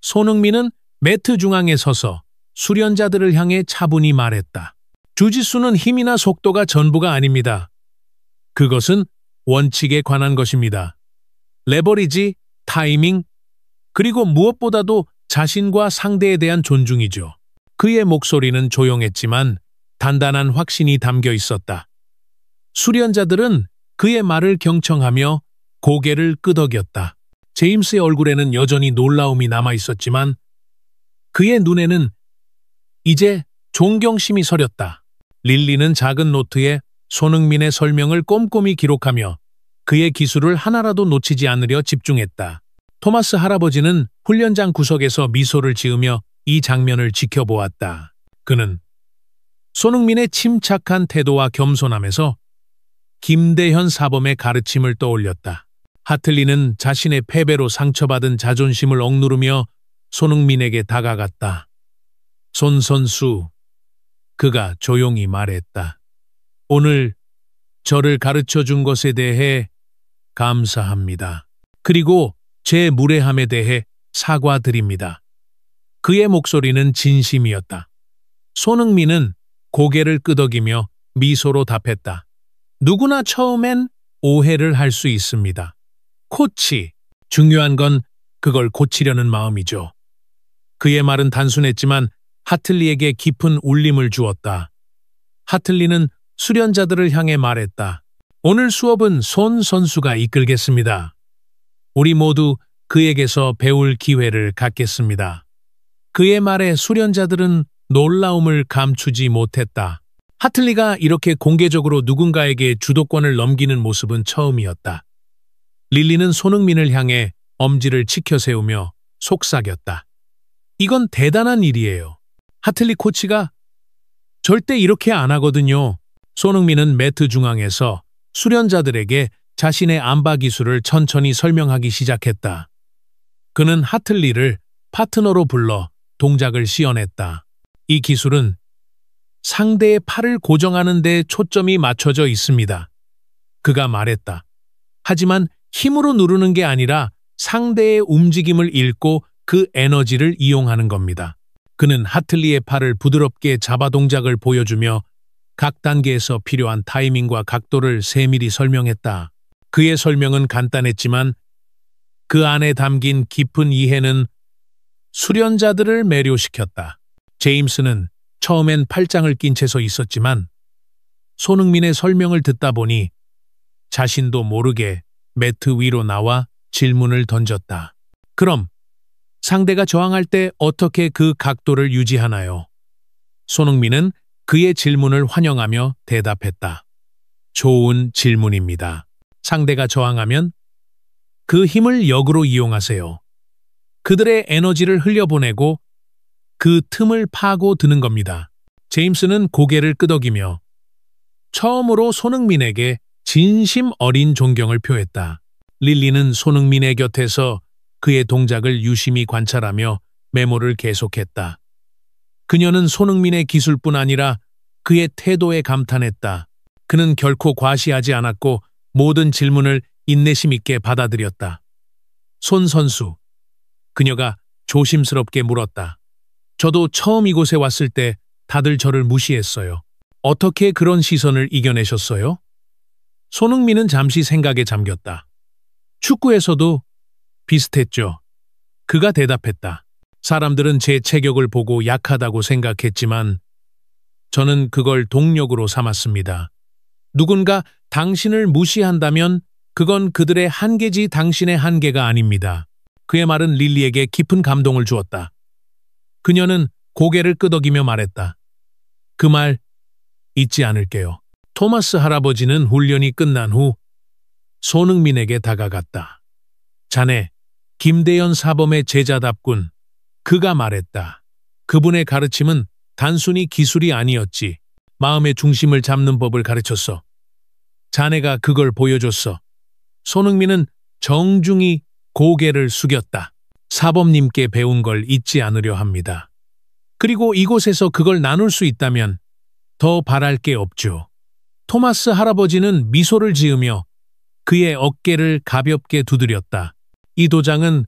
S1: 손흥민은 매트 중앙에 서서 수련자들을 향해 차분히 말했다. 주짓수는 힘이나 속도가 전부가 아닙니다. 그것은 원칙에 관한 것입니다. 레버리지, 타이밍, 그리고 무엇보다도 자신과 상대에 대한 존중이죠. 그의 목소리는 조용했지만 단단한 확신이 담겨 있었다. 수련자들은 그의 말을 경청하며 고개를 끄덕였다. 제임스의 얼굴에는 여전히 놀라움이 남아 있었지만 그의 눈에는 이제 존경심이 서렸다. 릴리는 작은 노트에 손흥민의 설명을 꼼꼼히 기록하며 그의 기술을 하나라도 놓치지 않으려 집중했다. 토마스 할아버지는 훈련장 구석에서 미소를 지으며 이 장면을 지켜보았다. 그는 손흥민의 침착한 태도와 겸손함에서 김대현 사범의 가르침을 떠올렸다. 하틀리는 자신의 패배로 상처받은 자존심을 억누르며 손흥민에게 다가갔다. 손 선수, 그가 조용히 말했다. 오늘 저를 가르쳐준 것에 대해 감사합니다. 그리고 제 무례함에 대해 사과드립니다. 그의 목소리는 진심이었다. 손흥민은 고개를 끄덕이며 미소로 답했다. 누구나 처음엔 오해를 할 수 있습니다. 코치, 중요한 건 그걸 고치려는 마음이죠. 그의 말은 단순했지만 하틀리에게 깊은 울림을 주었다. 하틀리는 수련자들을 향해 말했다. 오늘 수업은 손 선수가 이끌겠습니다. 우리 모두 그에게서 배울 기회를 갖겠습니다. 그의 말에 수련자들은 놀라움을 감추지 못했다. 하틀리가 이렇게 공개적으로 누군가에게 주도권을 넘기는 모습은 처음이었다. 릴리는 손흥민을 향해 엄지를 치켜 세우며 속삭였다. 이건 대단한 일이에요. 하틀리 코치가 절대 이렇게 안 하거든요. 손흥민은 매트 중앙에서 수련자들에게 자신의 안바 기술을 천천히 설명하기 시작했다. 그는 하틀리를 파트너로 불러 동작을 시연했다. 이 기술은 상대의 팔을 고정하는 데 초점이 맞춰져 있습니다. 그가 말했다. 하지만 힘으로 누르는 게 아니라 상대의 움직임을 읽고 그 에너지를 이용하는 겁니다. 그는 하틀리의 팔을 부드럽게 잡아 동작을 보여주며 각 단계에서 필요한 타이밍과 각도를 세밀히 설명했다. 그의 설명은 간단했지만 그 안에 담긴 깊은 이해는 수련자들을 매료시켰다. 제임스는 처음엔 팔짱을 낀 채 서 있었지만 손흥민의 설명을 듣다 보니 자신도 모르게 매트 위로 나와 질문을 던졌다. 그럼 상대가 저항할 때 어떻게 그 각도를 유지하나요? 손흥민은 그의 질문을 환영하며 대답했다. 좋은 질문입니다. 상대가 저항하면 그 힘을 역으로 이용하세요. 그들의 에너지를 흘려보내고 그 틈을 파고 드는 겁니다. 제임스는 고개를 끄덕이며 처음으로 손흥민에게 진심 어린 존경을 표했다. 릴리는 손흥민의 곁에서 그의 동작을 유심히 관찰하며 메모를 계속했다. 그녀는 손흥민의 기술뿐 아니라 그의 태도에 감탄했다. 그는 결코 과시하지 않았고 모든 질문을 인내심 있게 받아들였다. 손 선수, 그녀가 조심스럽게 물었다. 저도 처음 이곳에 왔을 때 다들 저를 무시했어요. 어떻게 그런 시선을 이겨내셨어요? 손흥민은 잠시 생각에 잠겼다. 축구에서도 비슷했죠. 그가 대답했다. 사람들은 제 체격을 보고 약하다고 생각했지만 저는 그걸 동력으로 삼았습니다. 누군가 당신을 무시한다면 그건 그들의 한계지 당신의 한계가 아닙니다. 그의 말은 릴리에게 깊은 감동을 주었다. 그녀는 고개를 끄덕이며 말했다. 그 말 잊지 않을게요. 토마스 할아버지는 훈련이 끝난 후 손흥민에게 다가갔다. 자네, 김대현 사범의 제자답군. 그가 말했다. 그분의 가르침은 단순히 기술이 아니었지. 마음의 중심을 잡는 법을 가르쳤어. 자네가 그걸 보여줬어. 손흥민은 정중히 고개를 숙였다. 사범님께 배운 걸 잊지 않으려 합니다. 그리고 이곳에서 그걸 나눌 수 있다면 더 바랄 게 없죠. 토마스 할아버지는 미소를 지으며 그의 어깨를 가볍게 두드렸다. 이 도장은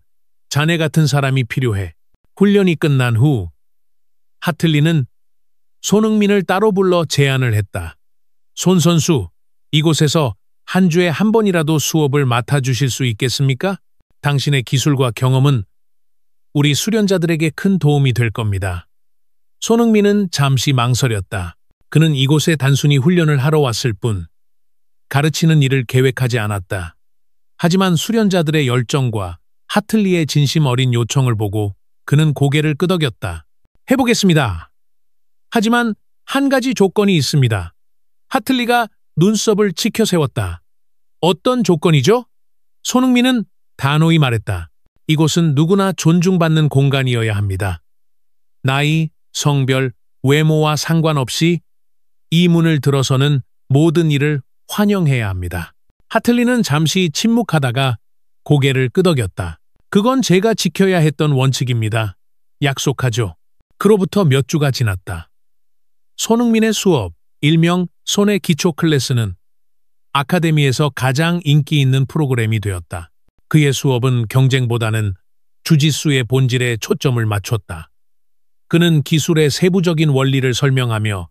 S1: 자네 같은 사람이 필요해. 훈련이 끝난 후 하틀리는 손흥민을 따로 불러 제안을 했다. 손 선수, 이곳에서 한 주에 한 번이라도 수업을 맡아주실 수 있겠습니까? 당신의 기술과 경험은 우리 수련자들에게 큰 도움이 될 겁니다. 손흥민은 잠시 망설였다. 그는 이곳에 단순히 훈련을 하러 왔을 뿐 가르치는 일을 계획하지 않았다. 하지만 수련자들의 열정과 하틀리의 진심 어린 요청을 보고 그는 고개를 끄덕였다. 해보겠습니다. 하지만 한 가지 조건이 있습니다. 하틀리가 눈썹을 치켜 세웠다. 어떤 조건이죠? 손흥민은 단호히 말했다. 이곳은 누구나 존중받는 공간이어야 합니다. 나이, 성별, 외모와 상관없이 이 문을 들어서는 모든 일을 환영해야 합니다. 하틀리는 잠시 침묵하다가 고개를 끄덕였다. 그건 제가 지켜야 했던 원칙입니다. 약속하죠. 그로부터 몇 주가 지났다. 손흥민의 수업, 일명 손의 기초 클래스는 아카데미에서 가장 인기 있는 프로그램이 되었다. 그의 수업은 경쟁보다는 주짓수의 본질에 초점을 맞췄다. 그는 기술의 세부적인 원리를 설명하며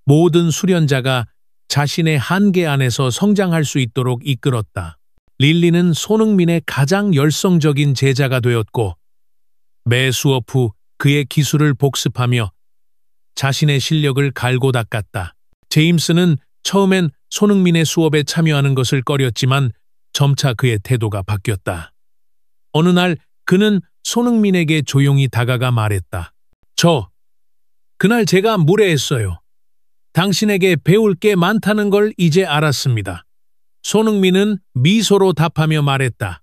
S1: 모든 수련자가 자신의 한계 안에서 성장할 수 있도록 이끌었다. 릴리는 손흥민의 가장 열성적인 제자가 되었고 매 수업 후 그의 기술을 복습하며 자신의 실력을 갈고 닦았다. 제임스는 처음엔 손흥민의 수업에 참여하는 것을 꺼렸지만 점차 그의 태도가 바뀌었다. 어느 날 그는 손흥민에게 조용히 다가가 말했다. 그날 제가 무례했어요. 당신에게 배울 게 많다는 걸 이제 알았습니다. 손흥민은 미소로 답하며 말했다.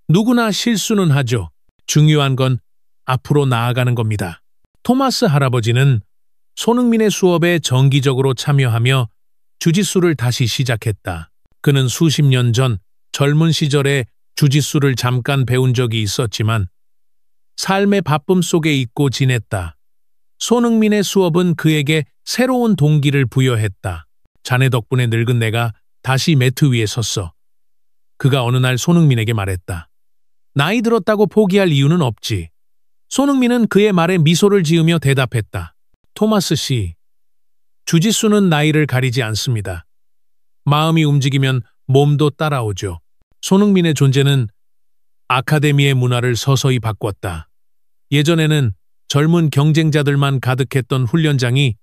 S1: 누구나 실수는 하죠. 중요한 건 앞으로 나아가는 겁니다. 토마스 할아버지는 손흥민의 수업에 정기적으로 참여하며 주짓수를 다시 시작했다. 그는 수십 년 전 젊은 시절에 주짓수를 잠깐 배운 적이 있었지만 삶의 바쁨 속에 잊고 지냈다. 손흥민의 수업은 그에게 새로운 동기를 부여했다. 자네 덕분에 늙은 내가 다시 매트 위에 섰어. 그가 어느 날 손흥민에게 말했다. 나이 들었다고 포기할 이유는 없지. 손흥민은 그의 말에 미소를 지으며 대답했다. 토마스 씨, 주짓수는 나이를 가리지 않습니다. 마음이 움직이면 몸도 따라오죠. 손흥민의 존재는 아카데미의 문화를 서서히 바꿨다. 예전에는 젊은 경쟁자들만 가득했던 훈련장이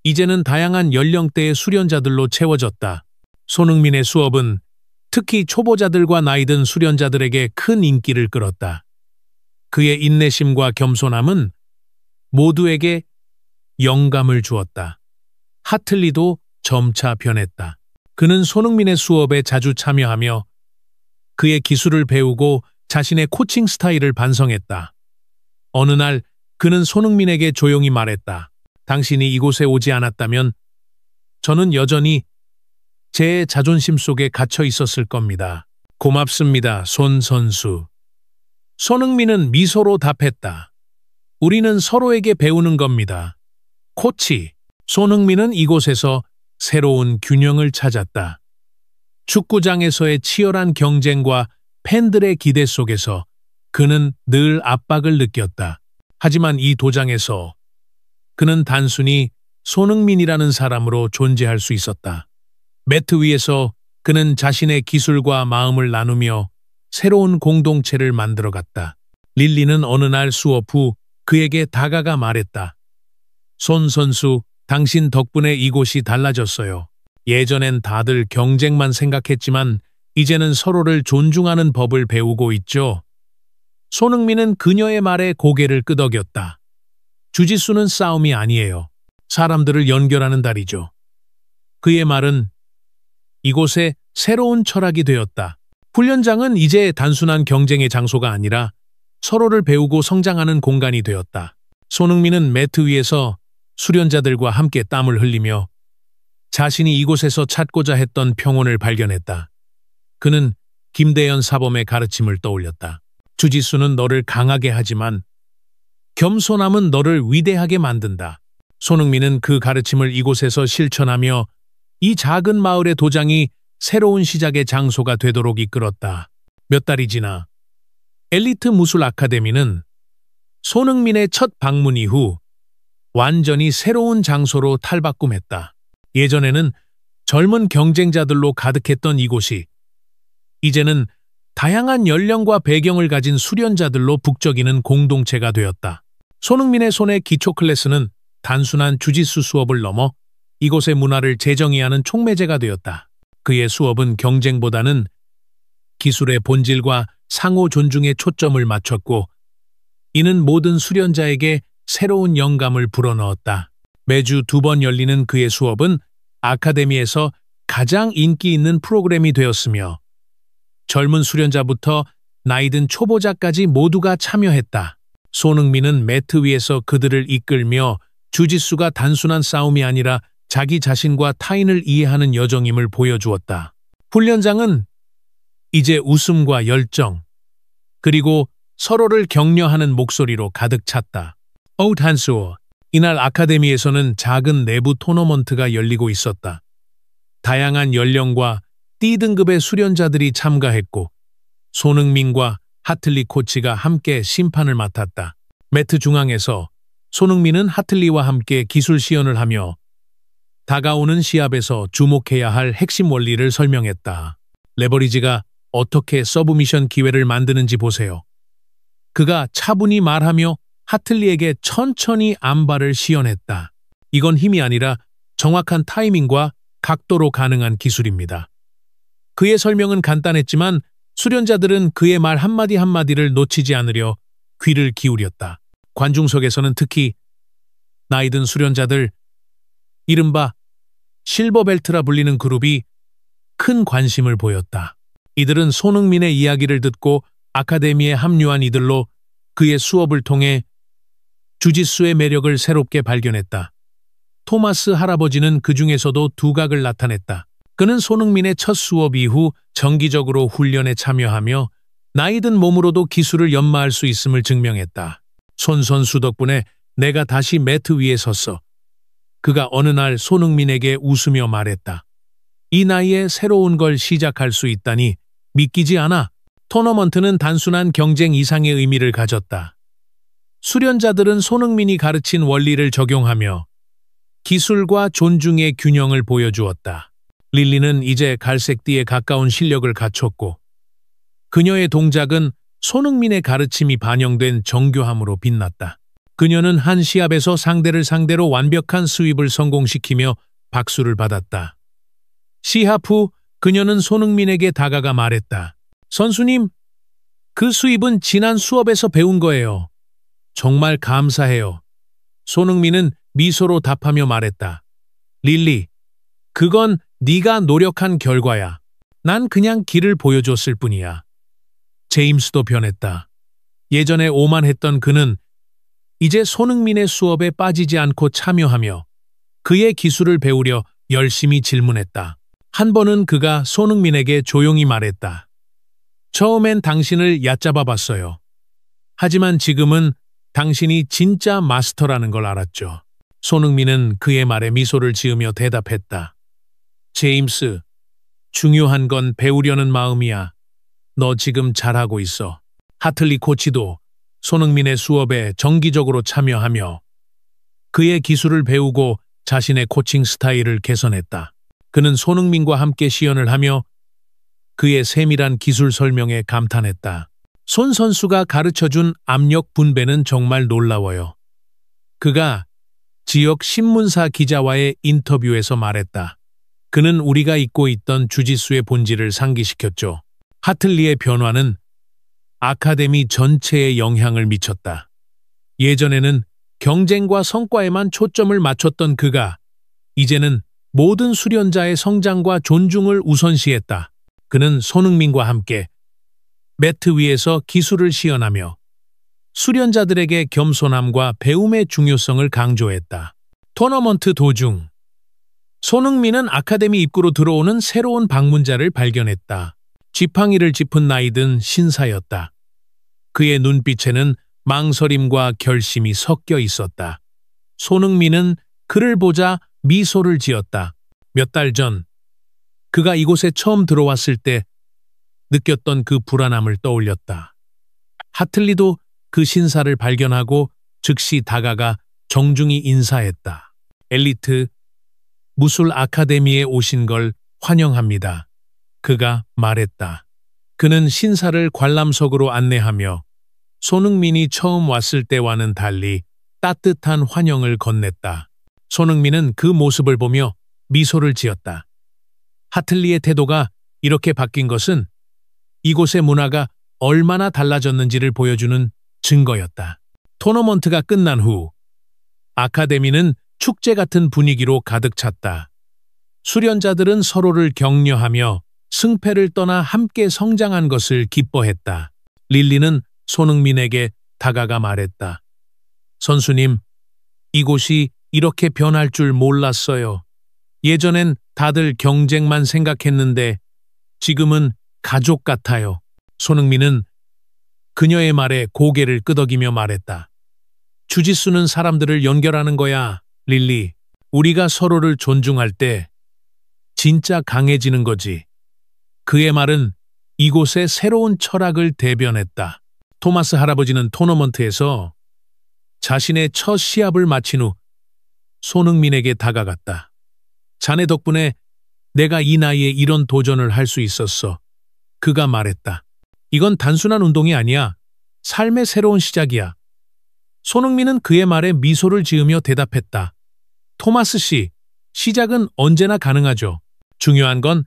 S1: 이제는 다양한 연령대의 수련자들로 채워졌다. 손흥민의 수업은 특히 초보자들과 나이든 수련자들에게 큰 인기를 끌었다. 그의 인내심과 겸손함은 모두에게 영감을 주었다. 하틀리도 점차 변했다. 그는 손흥민의 수업에 자주 참여하며 그의 기술을 배우고 자신의 코칭 스타일을 반성했다. 어느 날 그는 손흥민에게 조용히 말했다. 당신이 이곳에 오지 않았다면 저는 여전히 제 자존심 속에 갇혀 있었을 겁니다. 고맙습니다, 손 선수. 손흥민은 미소로 답했다. 우리는 서로에게 배우는 겁니다. 코치. 손흥민은 이곳에서 새로운 균형을 찾았다. 축구장에서의 치열한 경쟁과 팬들의 기대 속에서 그는 늘 압박을 느꼈다. 하지만 이 도장에서 그는 단순히 손흥민이라는 사람으로 존재할 수 있었다. 매트 위에서 그는 자신의 기술과 마음을 나누며 새로운 공동체를 만들어갔다. 릴리는 어느 날 수업 후 그에게 다가가 말했다. 손 선수, 당신 덕분에 이곳이 달라졌어요. 예전엔 다들 경쟁만 생각했지만 이제는 서로를 존중하는 법을 배우고 있죠. 손흥민은 그녀의 말에 고개를 끄덕였다. 주짓수는 싸움이 아니에요. 사람들을 연결하는 다리죠. 그의 말은 이곳에 새로운 철학이 되었다. 훈련장은 이제 단순한 경쟁의 장소가 아니라 서로를 배우고 성장하는 공간이 되었다. 손흥민은 매트 위에서 수련자들과 함께 땀을 흘리며 자신이 이곳에서 찾고자 했던 평온을 발견했다. 그는 김대현 사범의 가르침을 떠올렸다. 주짓수는 너를 강하게 하지만 겸손함은 너를 위대하게 만든다. 손흥민은 그 가르침을 이곳에서 실천하며 이 작은 마을의 도장이 새로운 시작의 장소가 되도록 이끌었다. 몇 달이 지나 엘리트 무술 아카데미는 손흥민의 첫 방문 이후 완전히 새로운 장소로 탈바꿈했다. 예전에는 젊은 경쟁자들로 가득했던 이곳이 이제는 다양한 연령과 배경을 가진 수련자들로 북적이는 공동체가 되었다. 손흥민의 손의 기초 클래스는 단순한 주짓수 수업을 넘어 이곳의 문화를 재정의하는 촉매제가 되었다. 그의 수업은 경쟁보다는 기술의 본질과 상호 존중에 초점을 맞췄고 이는 모든 수련자에게 새로운 영감을 불어넣었다. 매주 2번 열리는 그의 수업은 아카데미에서 가장 인기 있는 프로그램이 되었으며 젊은 수련자부터 나이든 초보자까지 모두가 참여했다. 손흥민은 매트 위에서 그들을 이끌며 주짓수가 단순한 싸움이 아니라 자기 자신과 타인을 이해하는 여정임을 보여주었다. 훈련장은 이제 웃음과 열정, 그리고 서로를 격려하는 목소리로 가득 찼다. 오탄수어. 이날 아카데미에서는 작은 내부 토너먼트가 열리고 있었다. 다양한 연령과 D등급의 수련자들이 참가했고 손흥민과 하틀리 코치가 함께 심판을 맡았다. 매트 중앙에서 손흥민은 하틀리와 함께 기술 시연을 하며 다가오는 시합에서 주목해야 할 핵심 원리를 설명했다. 레버리지가 어떻게 서브미션 기회를 만드는지 보세요. 그가 차분히 말하며 하틀리에게 천천히 안발을 시연했다. 이건 힘이 아니라 정확한 타이밍과 각도로 가능한 기술입니다. 그의 설명은 간단했지만 수련자들은 그의 말 한마디 한마디를 놓치지 않으려 귀를 기울였다. 관중석에서는 특히 나이든 수련자들, 이른바 실버벨트라 불리는 그룹이 큰 관심을 보였다. 이들은 손흥민의 이야기를 듣고 아카데미에 합류한 이들로 그의 수업을 통해 주짓수의 매력을 새롭게 발견했다. 토마스 할아버지는 그 중에서도 두각을 나타냈다. 그는 손흥민의 첫 수업 이후 정기적으로 훈련에 참여하며 나이든 몸으로도 기술을 연마할 수 있음을 증명했다. 손 선수 덕분에 내가 다시 매트 위에 섰어. 그가 어느 날 손흥민에게 웃으며 말했다. 이 나이에 새로운 걸 시작할 수 있다니 믿기지 않아. 토너먼트는 단순한 경쟁 이상의 의미를 가졌다. 수련자들은 손흥민이 가르친 원리를 적용하며 기술과 존중의 균형을 보여주었다. 릴리는 이제 갈색띠에 가까운 실력을 갖췄고 그녀의 동작은 손흥민의 가르침이 반영된 정교함으로 빛났다. 그녀는 한 시합에서 상대를 상대로 완벽한 스윕을 성공시키며 박수를 받았다. 시합 후 그녀는 손흥민에게 다가가 말했다. 선수님, 그 스윕은 지난 수업에서 배운 거예요. 정말 감사해요. 손흥민은 미소로 답하며 말했다. 릴리, 그건 네가 노력한 결과야. 난 그냥 길을 보여줬을 뿐이야. 제임스도 변했다. 예전에 오만했던 그는 이제 손흥민의 수업에 빠지지 않고 참여하며 그의 기술을 배우려 열심히 질문했다. 한 번은 그가 손흥민에게 조용히 말했다. 처음엔 당신을 얕잡아 봤어요. 하지만 지금은 당신이 진짜 마스터라는 걸 알았죠. 손흥민은 그의 말에 미소를 지으며 대답했다. 제임스, 중요한 건 배우려는 마음이야. 너 지금 잘하고 있어. 하틀리 코치도 손흥민의 수업에 정기적으로 참여하며 그의 기술을 배우고 자신의 코칭 스타일을 개선했다. 그는 손흥민과 함께 시연을 하며 그의 세밀한 기술 설명에 감탄했다. 손 선수가 가르쳐준 압력 분배는 정말 놀라워요. 그가 지역 신문사 기자와의 인터뷰에서 말했다. 그는 우리가 잊고 있던 주짓수의 본질을 상기시켰죠. 하틀리의 변화는 아카데미 전체에 영향을 미쳤다. 예전에는 경쟁과 성과에만 초점을 맞췄던 그가 이제는 모든 수련자의 성장과 존중을 우선시했다. 그는 손흥민과 함께 매트 위에서 기술을 시연하며 수련자들에게 겸손함과 배움의 중요성을 강조했다. 토너먼트 도중 손흥민은 아카데미 입구로 들어오는 새로운 방문자를 발견했다. 지팡이를 짚은 나이든 신사였다. 그의 눈빛에는 망설임과 결심이 섞여 있었다. 손흥민은 그를 보자 미소를 지었다. 몇 달 전 그가 이곳에 처음 들어왔을 때 느꼈던 그 불안함을 떠올렸다. 하틀리도 그 신사를 발견하고 즉시 다가가 정중히 인사했다. 엘리트 무술 아카데미에 오신 걸 환영합니다. 그가 말했다. 그는 신사를 관람석으로 안내하며 손흥민이 처음 왔을 때와는 달리 따뜻한 환영을 건넸다. 손흥민은 그 모습을 보며 미소를 지었다. 하틀리의 태도가 이렇게 바뀐 것은 이곳의 문화가 얼마나 달라졌는지를 보여주는 증거였다. 토너먼트가 끝난 후 아카데미는 축제 같은 분위기로 가득 찼다. 수련자들은 서로를 격려하며 승패를 떠나 함께 성장한 것을 기뻐했다. 릴리는 손흥민에게 다가가 말했다. 선수님, 이곳이 이렇게 변할 줄 몰랐어요. 예전엔 다들 경쟁만 생각했는데 지금은 가족 같아요. 손흥민은 그녀의 말에 고개를 끄덕이며 말했다. 주짓수는 사람들을 연결하는 거야, 릴리. 우리가 서로를 존중할 때 진짜 강해지는 거지. 그의 말은 이곳의 새로운 철학을 대변했다. 토마스 할아버지는 토너먼트에서 자신의 첫 시합을 마친 후 손흥민에게 다가갔다. 자네 덕분에 내가 이 나이에 이런 도전을 할 수 있었어. 그가 말했다. 이건 단순한 운동이 아니야. 삶의 새로운 시작이야. 손흥민은 그의 말에 미소를 지으며 대답했다. 토마스 씨, 시작은 언제나 가능하죠. 중요한 건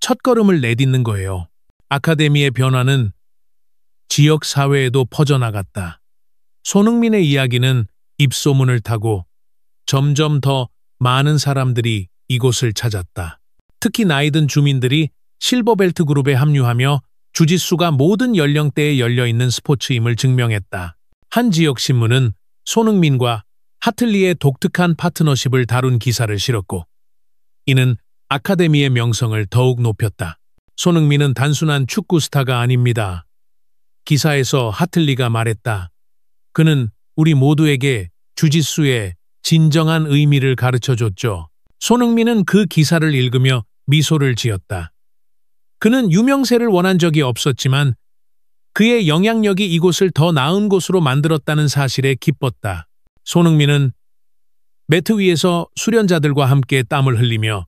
S1: 첫걸음을 내딛는 거예요. 아카데미의 변화는 지역 사회에도 퍼져나갔다. 손흥민의 이야기는 입소문을 타고 점점 더 많은 사람들이 이곳을 찾았다. 특히 나이든 주민들이 실버벨트 그룹에 합류하며 주짓수가 모든 연령대에 열려있는 스포츠임을 증명했다. 한 지역 신문은 손흥민과 하틀리의 독특한 파트너십을 다룬 기사를 실었고 이는 아카데미의 명성을 더욱 높였다. 손흥민은 단순한 축구 스타가 아닙니다. 기사에서 하틀리가 말했다. 그는 우리 모두에게 주짓수의 진정한 의미를 가르쳐줬죠. 손흥민은 그 기사를 읽으며 미소를 지었다. 그는 유명세를 원한 적이 없었지만 그의 영향력이 이곳을 더 나은 곳으로 만들었다는 사실에 기뻤다. 손흥민은 매트 위에서 수련자들과 함께 땀을 흘리며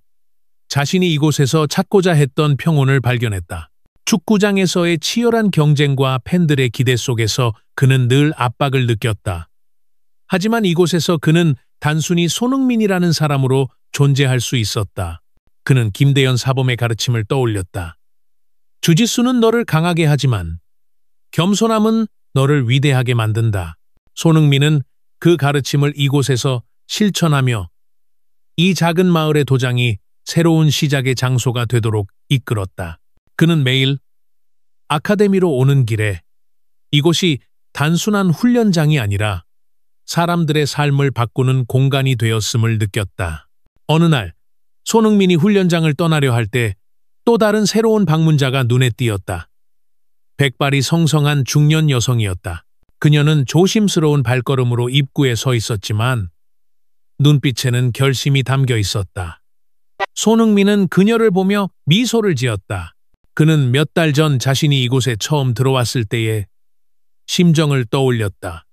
S1: 자신이 이곳에서 찾고자 했던 평온을 발견했다. 축구장에서의 치열한 경쟁과 팬들의 기대 속에서 그는 늘 압박을 느꼈다. 하지만 이곳에서 그는 단순히 손흥민이라는 사람으로 존재할 수 있었다. 그는 김대현 사범의 가르침을 떠올렸다. 주짓수는 너를 강하게 하지만 겸손함은 너를 위대하게 만든다. 손흥민은 그 가르침을 이곳에서 실천하며 이 작은 마을의 도장이 새로운 시작의 장소가 되도록 이끌었다. 그는 매일 아카데미로 오는 길에 이곳이 단순한 훈련장이 아니라 사람들의 삶을 바꾸는 공간이 되었음을 느꼈다. 어느 날 손흥민이 훈련장을 떠나려 할 때 또 다른 새로운 방문자가 눈에 띄었다. 백발이 성성한 중년 여성이었다. 그녀는 조심스러운 발걸음으로 입구에 서 있었지만 눈빛에는 결심이 담겨 있었다. 손흥민은 그녀를 보며 미소를 지었다. 그는 몇 달 전 자신이 이곳에 처음 들어왔을 때의 심정을 떠올렸다.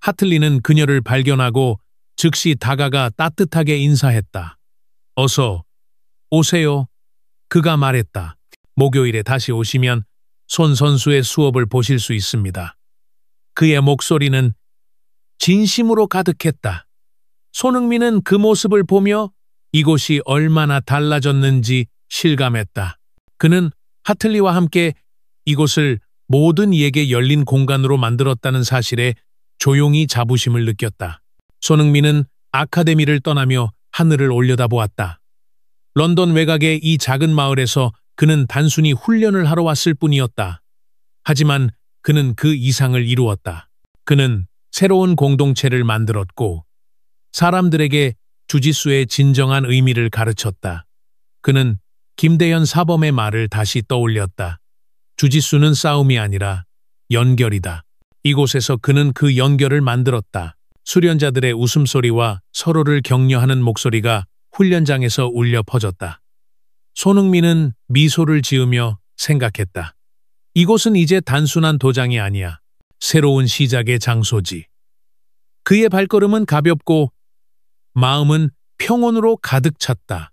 S1: 하틀리는 그녀를 발견하고 즉시 다가가 따뜻하게 인사했다. 어서 오세요. 그가 말했다. 목요일에 다시 오시면 손 선수의 수업을 보실 수 있습니다. 그의 목소리는 진심으로 가득했다. 손흥민은 그 모습을 보며 이곳이 얼마나 달라졌는지 실감했다. 그는 하틀리와 함께 이곳을 모든 이에게 열린 공간으로 만들었다는 사실에 조용히 자부심을 느꼈다. 손흥민은 아카데미를 떠나며 하늘을 올려다보았다. 런던 외곽의 이 작은 마을에서 그는 단순히 훈련을 하러 왔을 뿐이었다. 하지만 그는 그 이상을 이루었다. 그는 새로운 공동체를 만들었고 사람들에게 주짓수의 진정한 의미를 가르쳤다. 그는 김대현 사범의 말을 다시 떠올렸다. 주짓수는 싸움이 아니라 연결이다. 이곳에서 그는 그 연결을 만들었다. 수련자들의 웃음소리와 서로를 격려하는 목소리가 훈련장에서 울려 퍼졌다. 손흥민은 미소를 지으며 생각했다. 이곳은 이제 단순한 도장이 아니야. 새로운 시작의 장소지. 그의 발걸음은 가볍고 마음은 평온으로 가득 찼다.